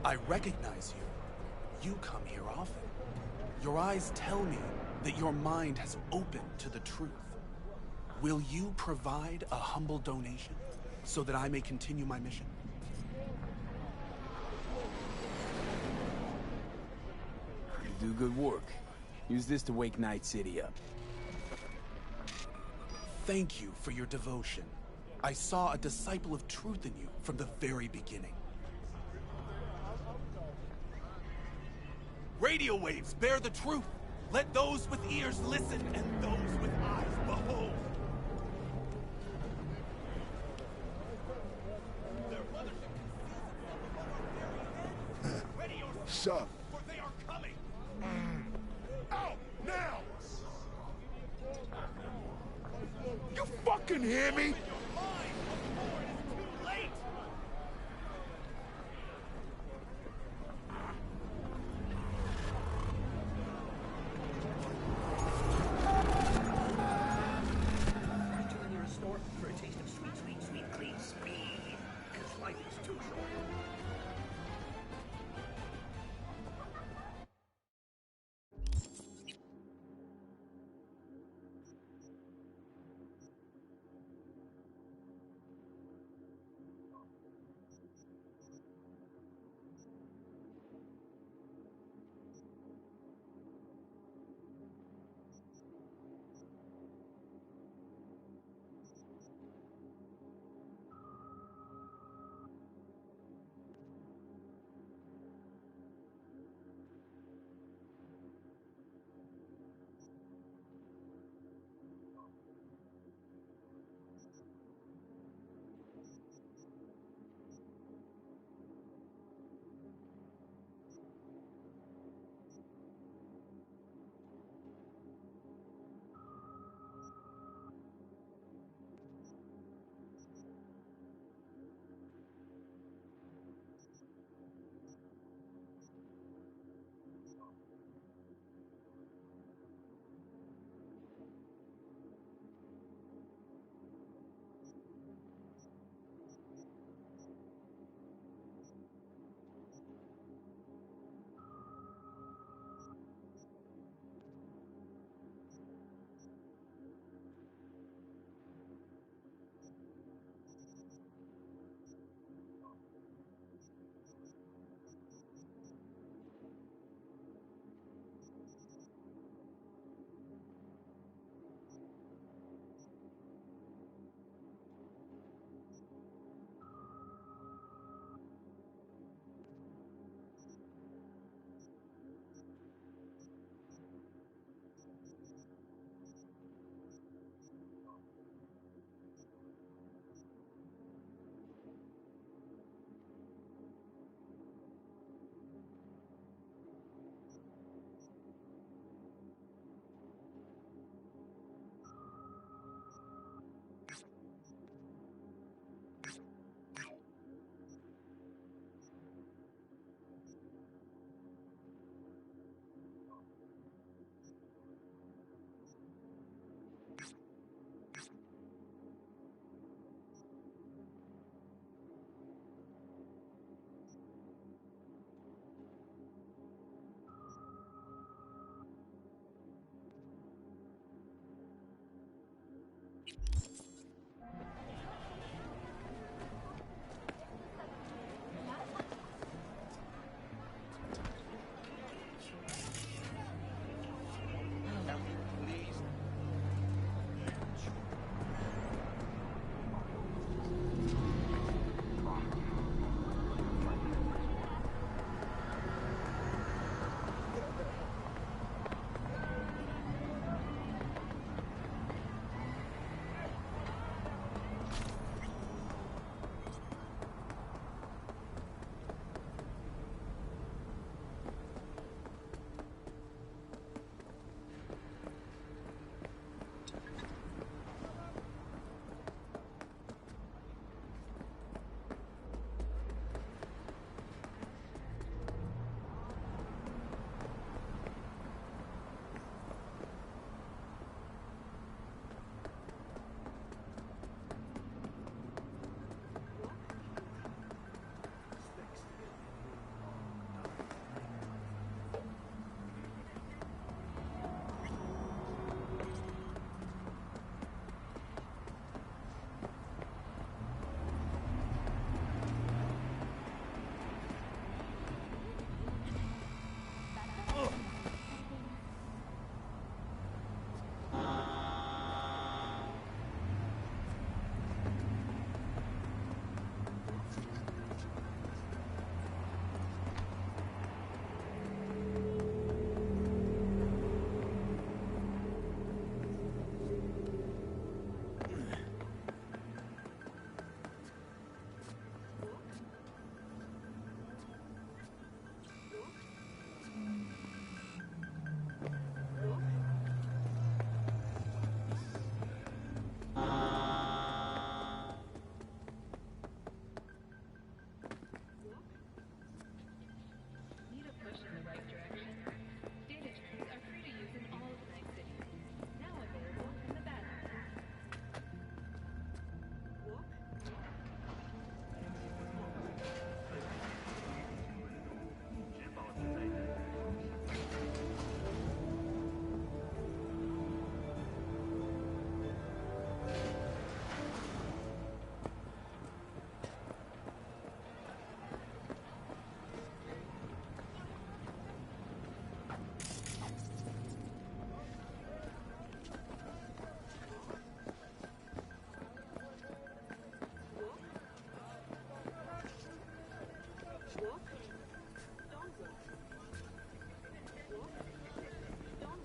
Speaker 2: I recognize you. You come here often. Your eyes tell me that your mind has opened to the truth. Will you provide a humble donation so that I may continue my mission?
Speaker 20: You do good work. Use this to wake Night City up.
Speaker 2: Thank you for your devotion. I saw a disciple of truth in you from the very beginning.
Speaker 21: Radio waves bear the truth. Let those with ears listen and those with eyes behold.
Speaker 12: Sup?
Speaker 21: For they are coming. Out now!
Speaker 12: You fucking hear me?
Speaker 13: For a taste of sweet, sweet, sweet, clean speed. Because life is too short.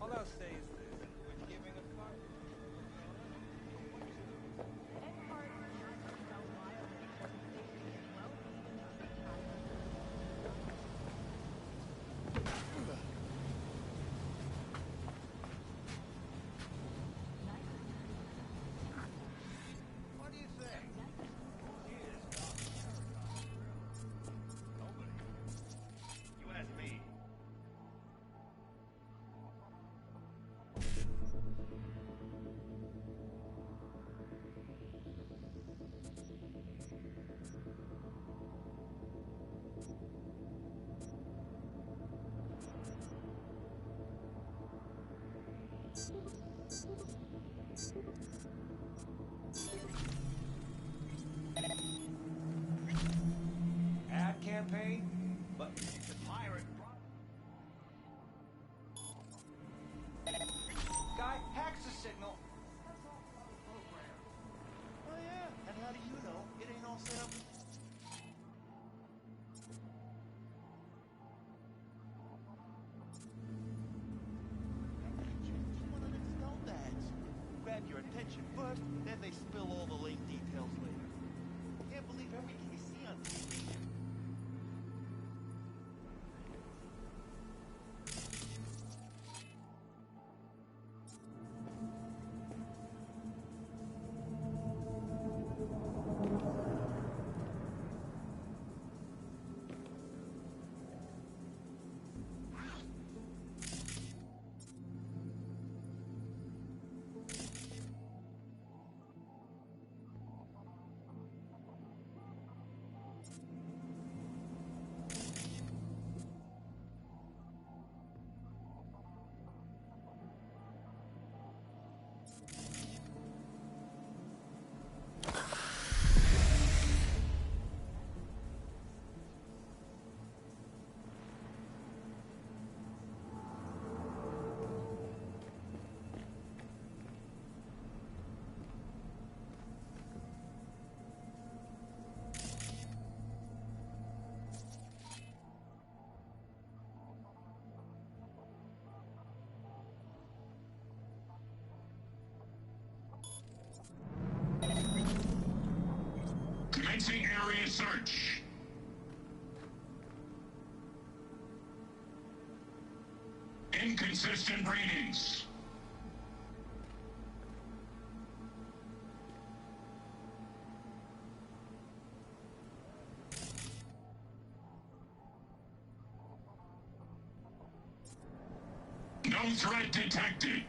Speaker 18: All I'll say is this: we're giving a fuck.
Speaker 11: What do you think? Nobody. You ask me.
Speaker 18: Ad campaign? But
Speaker 11: The pirate
Speaker 18: guy hacks the signal.
Speaker 11: Oh yeah, and how do you know it ain't all set up? Dads grab your attention first, then they spill all the lame details later. Can't believe everything you see on TV.
Speaker 6: Commencing area search. Inconsistent readings. No threat detected.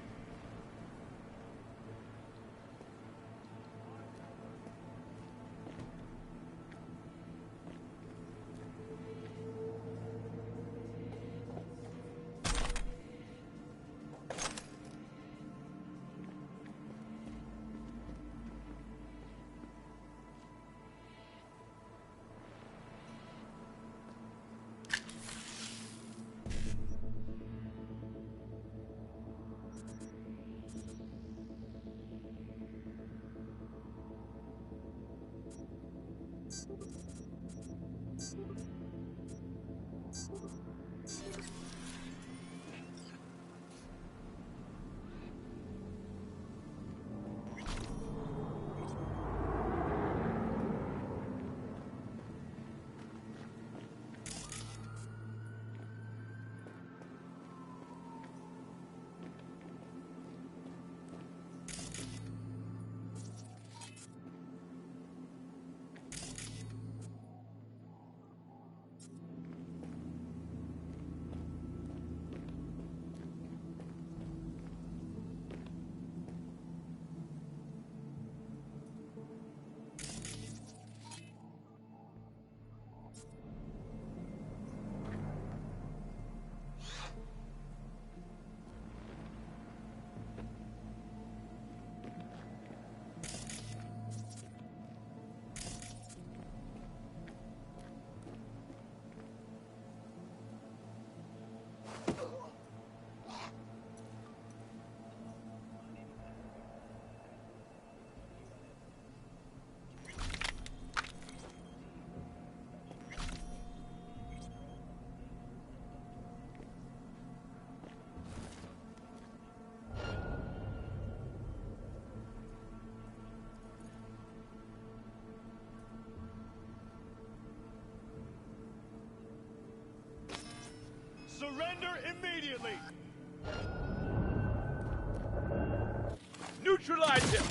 Speaker 11: Surrender immediately! Neutralize him!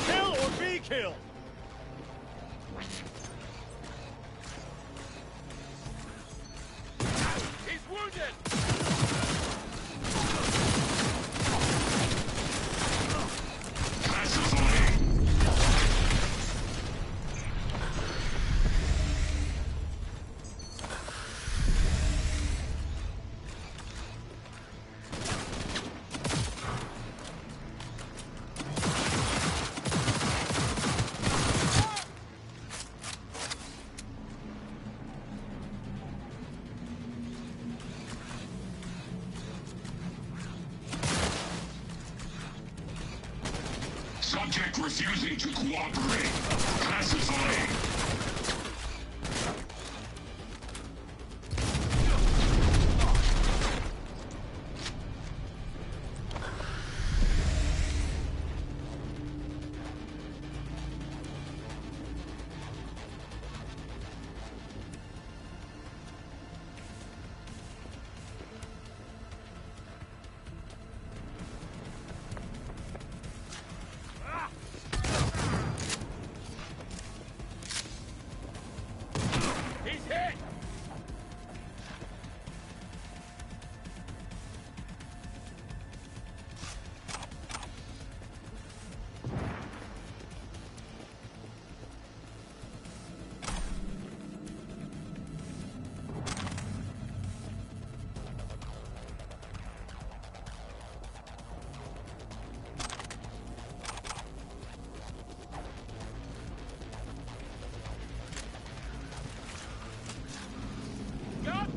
Speaker 11: Kill or be killed! He's wounded!
Speaker 6: Subject refusing to cooperate. Classifying.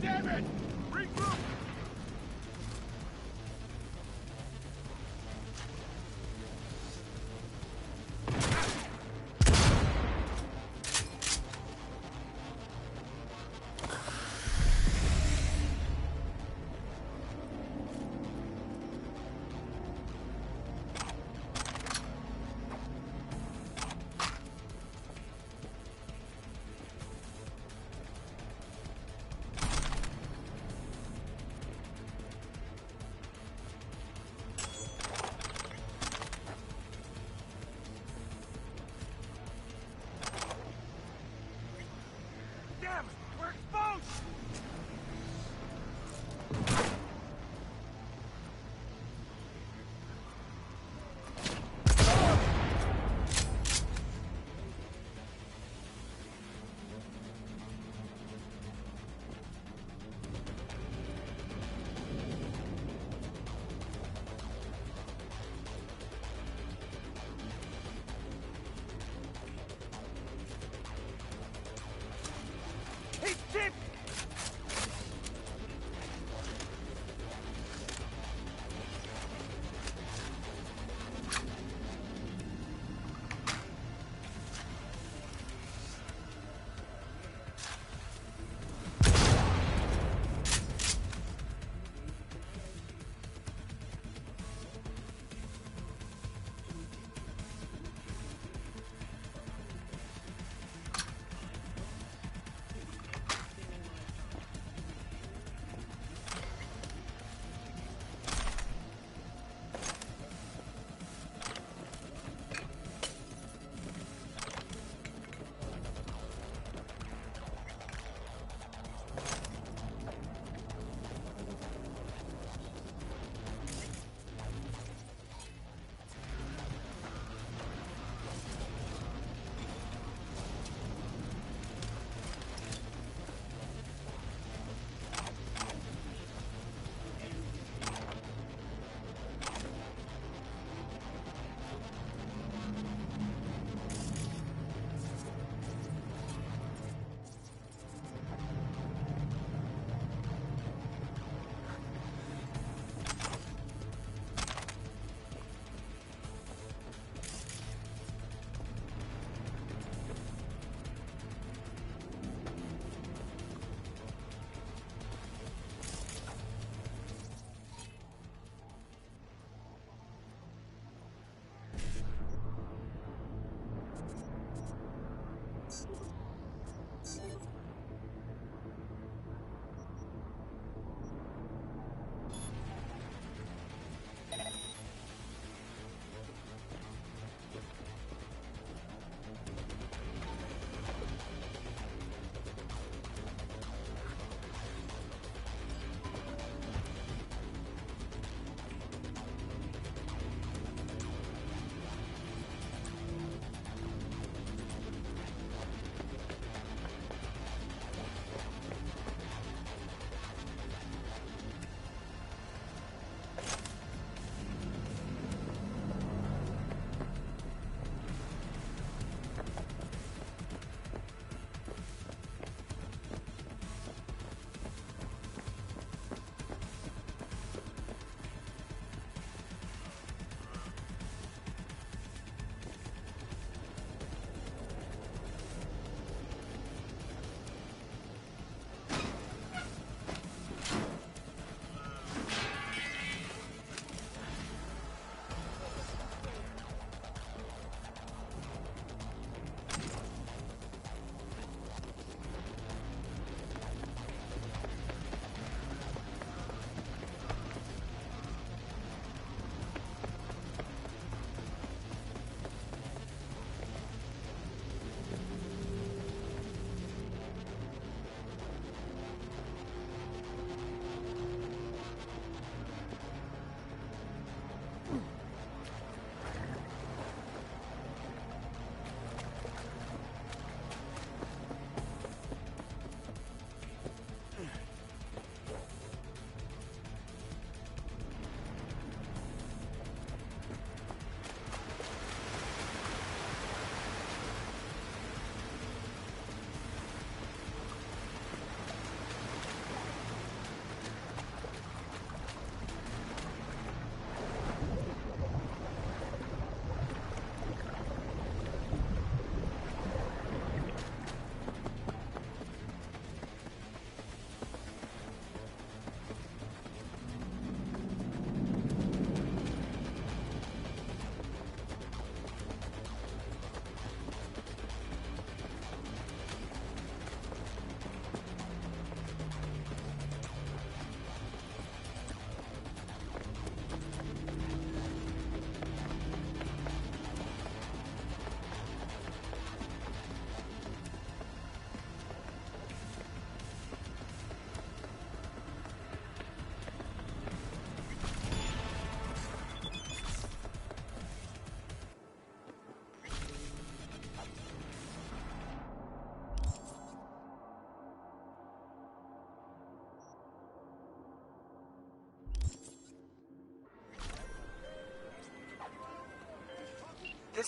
Speaker 11: Damn it! Regroup!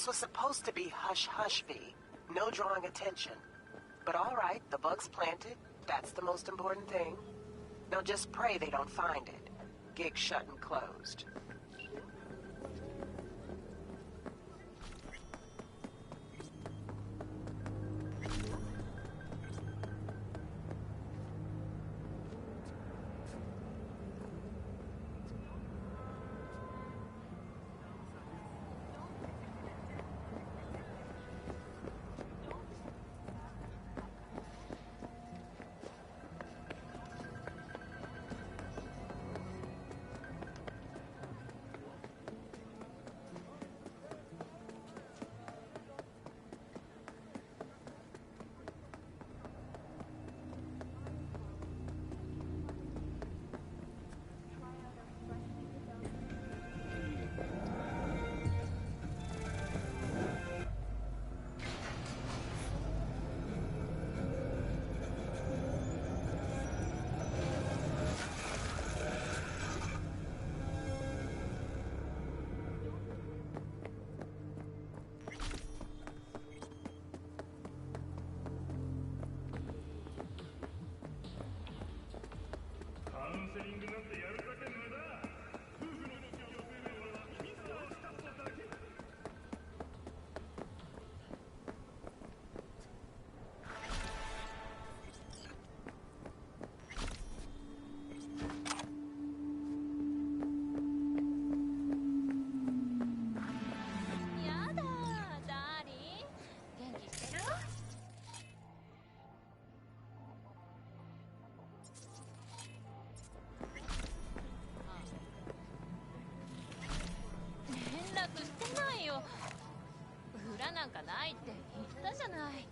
Speaker 9: This was supposed to be hush-hush, V. No drawing attention. But all right, the bug's planted. That's the most important thing. Now just pray they don't find it. Gig shut and closed.
Speaker 14: なんかないって言ったじゃない。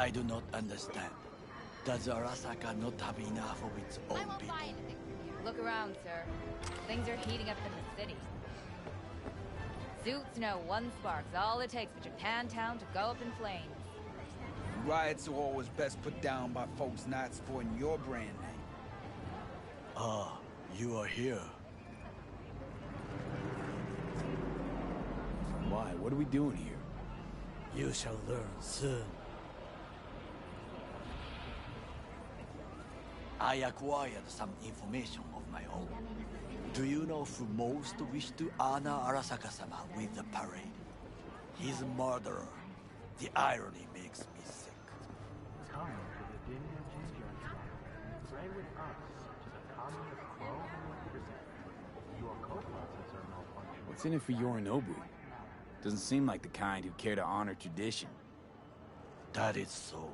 Speaker 4: I do not understand. Does Arasaka not have enough of its own
Speaker 14: I won't
Speaker 4: people?
Speaker 14: buy anything from you. Look around, sir. Things are heating up in the city. Suits know one spark's all it takes for Japantown to go up in flames.
Speaker 7: Riots are always best put down by folks not sporting your brand name.
Speaker 4: Ah, you are here.
Speaker 20: Why? What are we doing here?
Speaker 4: You shall learn soon. I acquired some information of my own. Do you know who most wish to honor Arasaka-sama with the parade? His murderer. The irony makes me sick.
Speaker 22: Come to the Deel and pray with us to the communist crow and your co-classes are malfunctioning.
Speaker 20: What's in it for Yorinobu? Doesn't seem like the kind who care to honor tradition.
Speaker 4: That is so.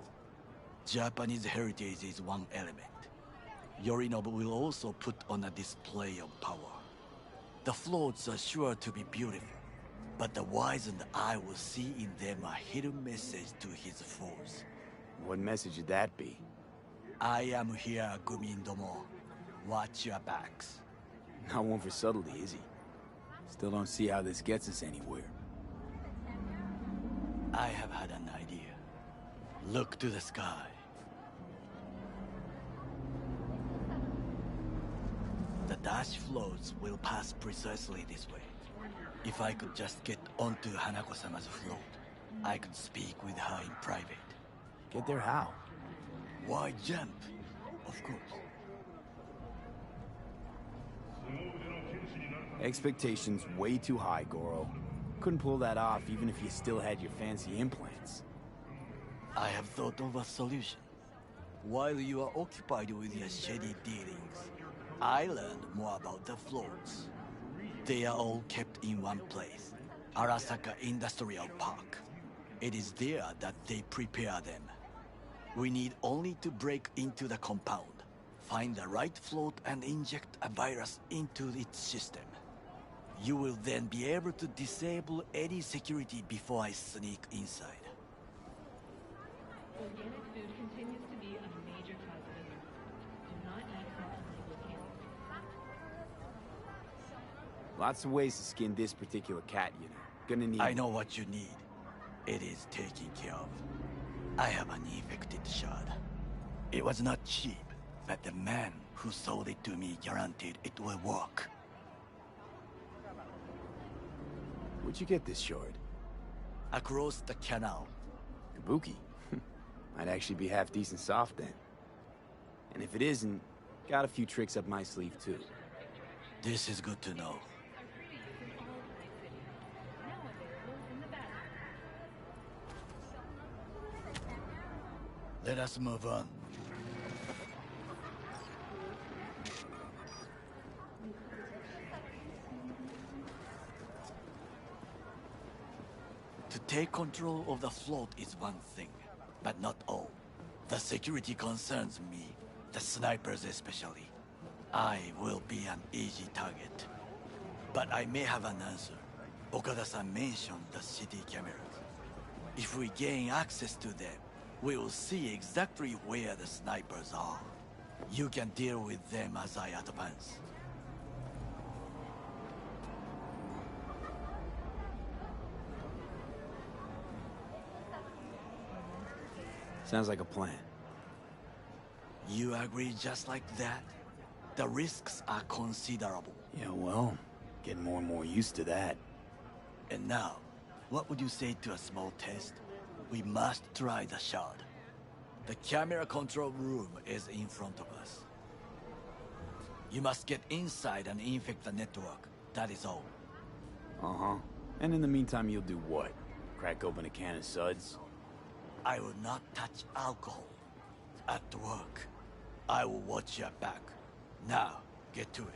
Speaker 4: Japanese heritage is one element. Yorinobu will also put on a display of power. The floats are sure to be beautiful, but the wizened eye will see in them a hidden message to his foes.
Speaker 20: What message would that be?
Speaker 4: I am here, Gumindomo. Watch your backs.
Speaker 20: Not one for subtlety, is he? Still don't see how this gets us anywhere.
Speaker 4: I have had an idea. Look to the sky. The dash floats will pass precisely this way. If I could just get onto Hanako-sama's float, I could speak with her in private.
Speaker 20: Get there how?
Speaker 4: Why jump? Of course.
Speaker 20: Expectations way too high, Goro. Couldn't pull that off even if you still had your fancy implants.
Speaker 4: I have thought of a solution. While you are occupied with your shady dealings, I learned more about the floats. They are all kept in one place, Arasaka Industrial Park. It is there that they prepare them. We need only to break into the compound, find the right float and inject a virus into its system. You will then be able to disable any security before I sneak inside.
Speaker 8: Organic food continues to be a major cause of illness. Do not eat contaminated animals.
Speaker 20: Lots of ways to skin this particular cat, you know. Gonna need...
Speaker 4: I know what you need. It is taken care of. I have an infected shard. It was not cheap, but the man who sold it to me guaranteed it will work.
Speaker 20: Where'd you get this shard?
Speaker 4: Across the canal.
Speaker 20: Kabuki? Might actually be half decent soft then. And if it isn't, got a few tricks up my sleeve too.
Speaker 4: This is good to know. Let us move on. To take control of the float is one thing, but not all. The security concerns me, the snipers especially. I will be an easy target. But I may have an answer. Okada-san mentioned the city cameras. If we gain access to them, we will see exactly where the snipers are. You can deal with them as I advance.
Speaker 20: Sounds like a plan.
Speaker 4: You agree just like that? The risks are considerable.
Speaker 20: Yeah, well, getting more and more used to that.
Speaker 4: And now, what would you say to a small test? We must try the shard. The camera control room is in front of us. You must get inside and infect the network. That is all.
Speaker 20: Uh-huh. And in the meantime, you'll do what? Crack open a can of suds?
Speaker 4: I will not touch alcohol. At work, I will watch your back. Now, get to it.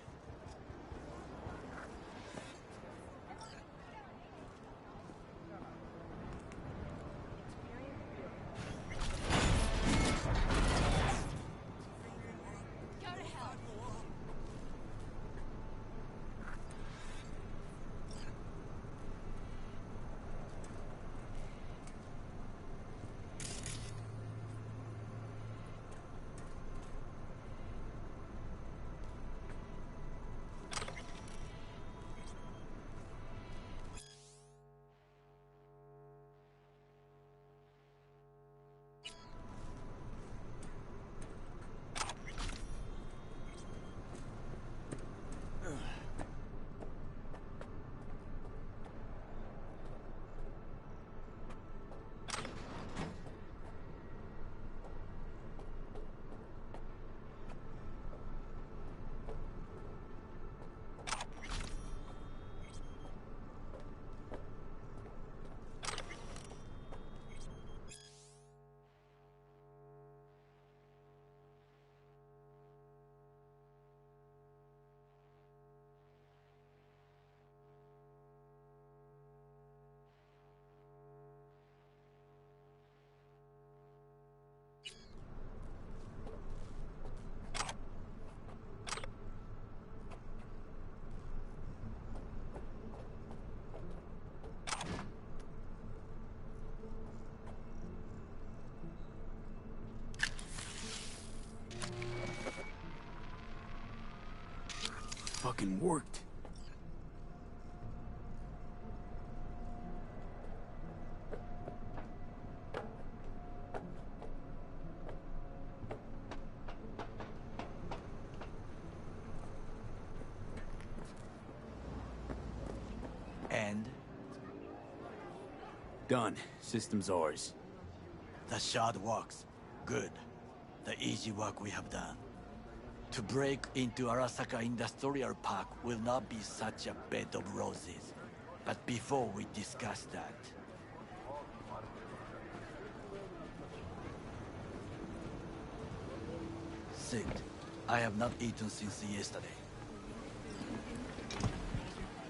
Speaker 20: fucking worked.
Speaker 4: And?
Speaker 20: Done. System's ours.
Speaker 4: The shard works. Good. The easy work we have done. To break into Arasaka Industrial Park will not be such a bed of roses. But before we discuss that... Sit. I have not eaten since yesterday.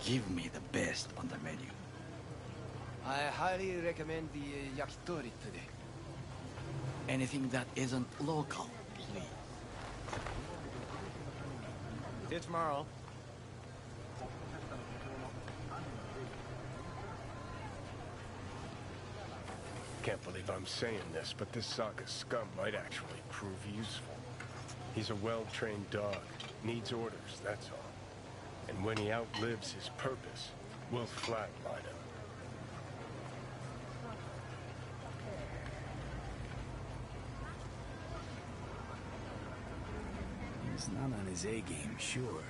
Speaker 4: Give me the best on the menu.
Speaker 18: I highly recommend the yakitori today.
Speaker 4: Anything that isn't local, please.
Speaker 18: See you tomorrow.
Speaker 5: Can't believe I'm saying this, but this Sokka scum might actually prove useful. He's a well-trained dog. Needs orders, that's all. And when he outlives his purpose, we'll flatline him.
Speaker 20: He's not on his A-game, sure.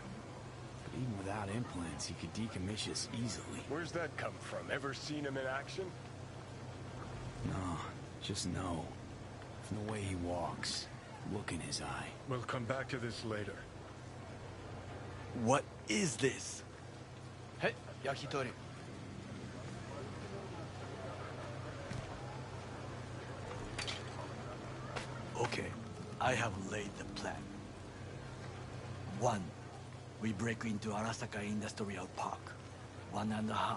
Speaker 20: But even without implants, he could decommission us easily.
Speaker 5: Where's that come from? Ever seen him in action?
Speaker 20: No, just no. From the way he walks, look in his eye.
Speaker 5: We'll come back to this later.
Speaker 4: What is this?
Speaker 18: Hey, yakitori.
Speaker 4: Okay, I have laid the plan. 1. We break into Arasaka Industrial Park. 1.5.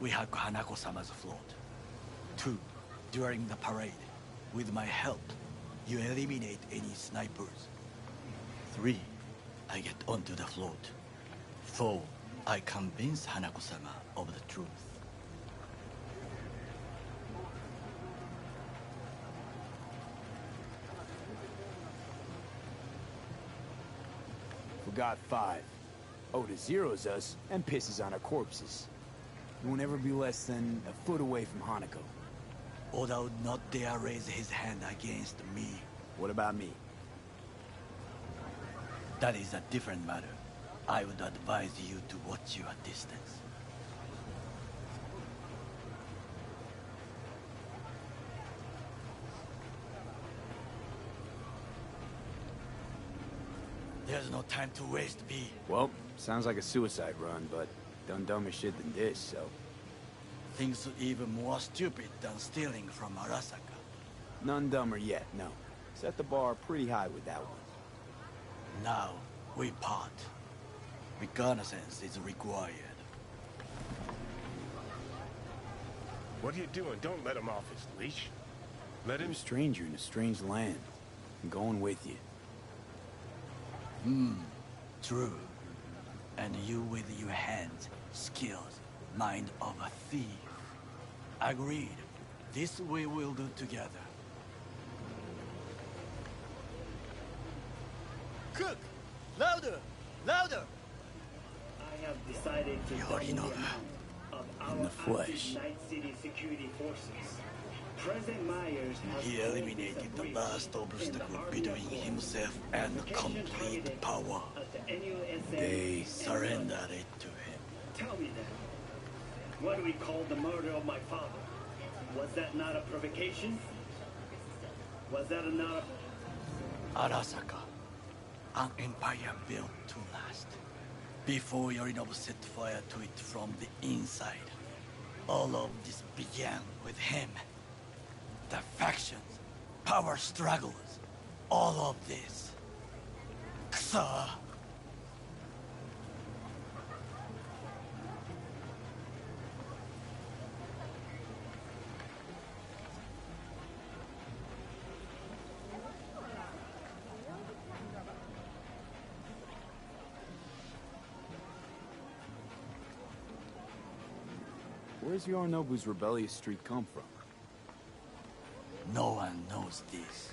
Speaker 4: We hack Hanako-sama's float. 2. During the parade, with my help, you eliminate any snipers. 3. I get onto the float. 4. I convince Hanako-sama of the truth.
Speaker 20: Forgot 5. Oda zeroes us and pisses on our corpses. We won't ever be less than a foot away from Hanako.
Speaker 4: Oda would not dare raise his hand against me.
Speaker 20: What about me?
Speaker 4: That is a different matter. I would advise you to watch your distance. There's no time to waste, V.
Speaker 20: Well, sounds like a suicide run, but done dumber shit than this, so...
Speaker 4: Things even more stupid than stealing from Arasaka.
Speaker 20: None dumber yet, no. Set the bar pretty high with that one.
Speaker 4: Now, we part. Reconnaissance is required.
Speaker 5: What are you doing? Don't let him off his leash. Let him...
Speaker 20: You're a stranger in a strange land. I'm going with you.
Speaker 4: True. And you with your hands, skills, mind of a thief. Agreed. This we will do together.
Speaker 18: Cook! Louder! Louder!
Speaker 1: I have decided to
Speaker 4: Yorinobu.
Speaker 1: of
Speaker 20: In the flesh.
Speaker 1: Night City security forces. President Myers has
Speaker 4: He eliminated the last obstacle between himself and complete power.
Speaker 20: They
Speaker 4: surrendered it to him.
Speaker 1: Tell me then, what do we call the murder of my father? Was that not a provocation? Was that not a...
Speaker 4: Arasaka, an empire built to last. Before Yorinobu set fire to it from the inside. All of this began with him. The factions, power struggles, all of this. Kusa.
Speaker 20: Where's Yorinobu's rebellious streak come from?
Speaker 4: No one knows this.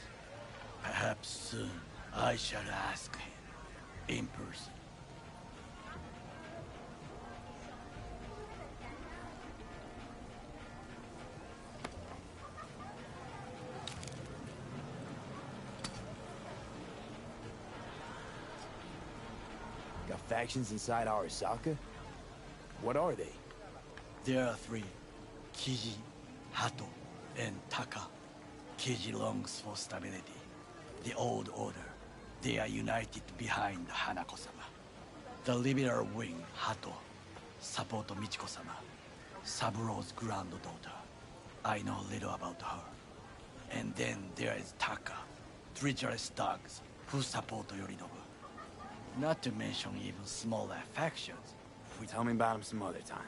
Speaker 4: Perhaps soon I shall ask him in person.
Speaker 20: factions inside Arasaka? What are they?
Speaker 4: There are three. Kiji, Hato, and Taka. Kiji longs for stability. The old order. They are united behind Hanako-sama. The liberal wing, Hato, support Michiko-sama, Saburo's granddaughter. I know little about her. And then there is Taka, treacherous thugs who support Yorinobu. Not to mention even smaller factions.
Speaker 20: Tell me about them some other time.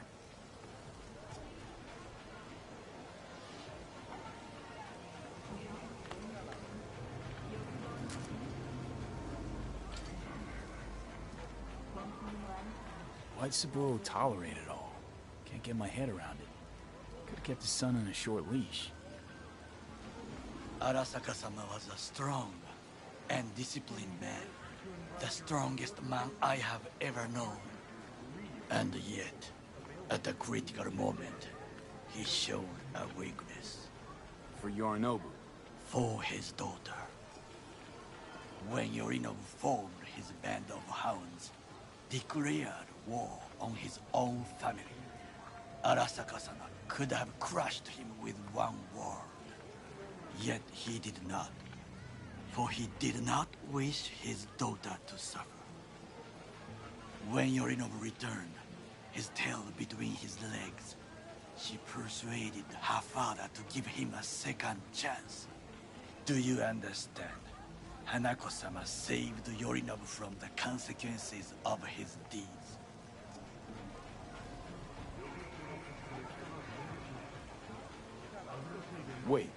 Speaker 20: Why'd Saburo tolerate it all? Can't get my head around it. Could've kept his son on a short leash.
Speaker 4: Arasaka-sama was a strong and disciplined man. The strongest man I have ever known. And yet, at the critical moment, he showed a weakness.
Speaker 20: For Yorinobu?
Speaker 4: For his daughter. When Yorinobu formed his band of hounds, declared war on his own family, Arasaka-sama could have crushed him with one word. Yet he did not. For he did not wish his daughter to suffer. When Yorinobu returned, his tail between his legs, she persuaded her father to give him a second chance. Do you understand? Hanako-sama saved Yorinobu from the consequences of his deeds.
Speaker 20: Wait,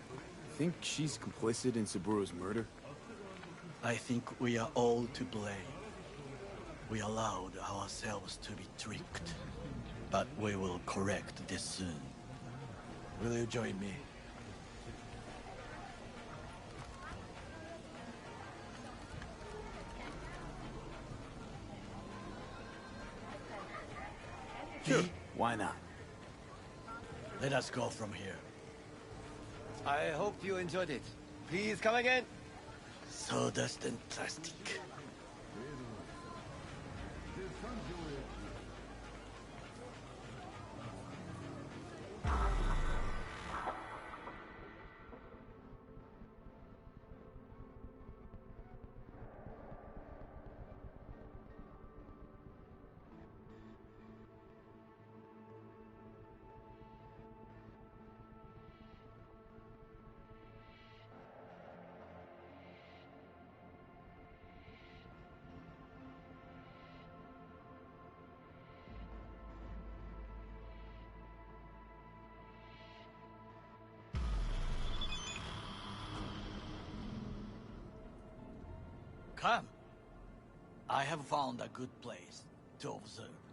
Speaker 20: think she's complicit in Saburo's murder?
Speaker 4: I think we are all to blame. We allowed ourselves to be tricked. But we will correct this soon. Will you join me?
Speaker 20: Sure. Why not?
Speaker 4: Let us go from here.
Speaker 10: I hope you enjoyed it. Please come again.
Speaker 4: Sawdust and plastic. Come. I have found a good place to observe.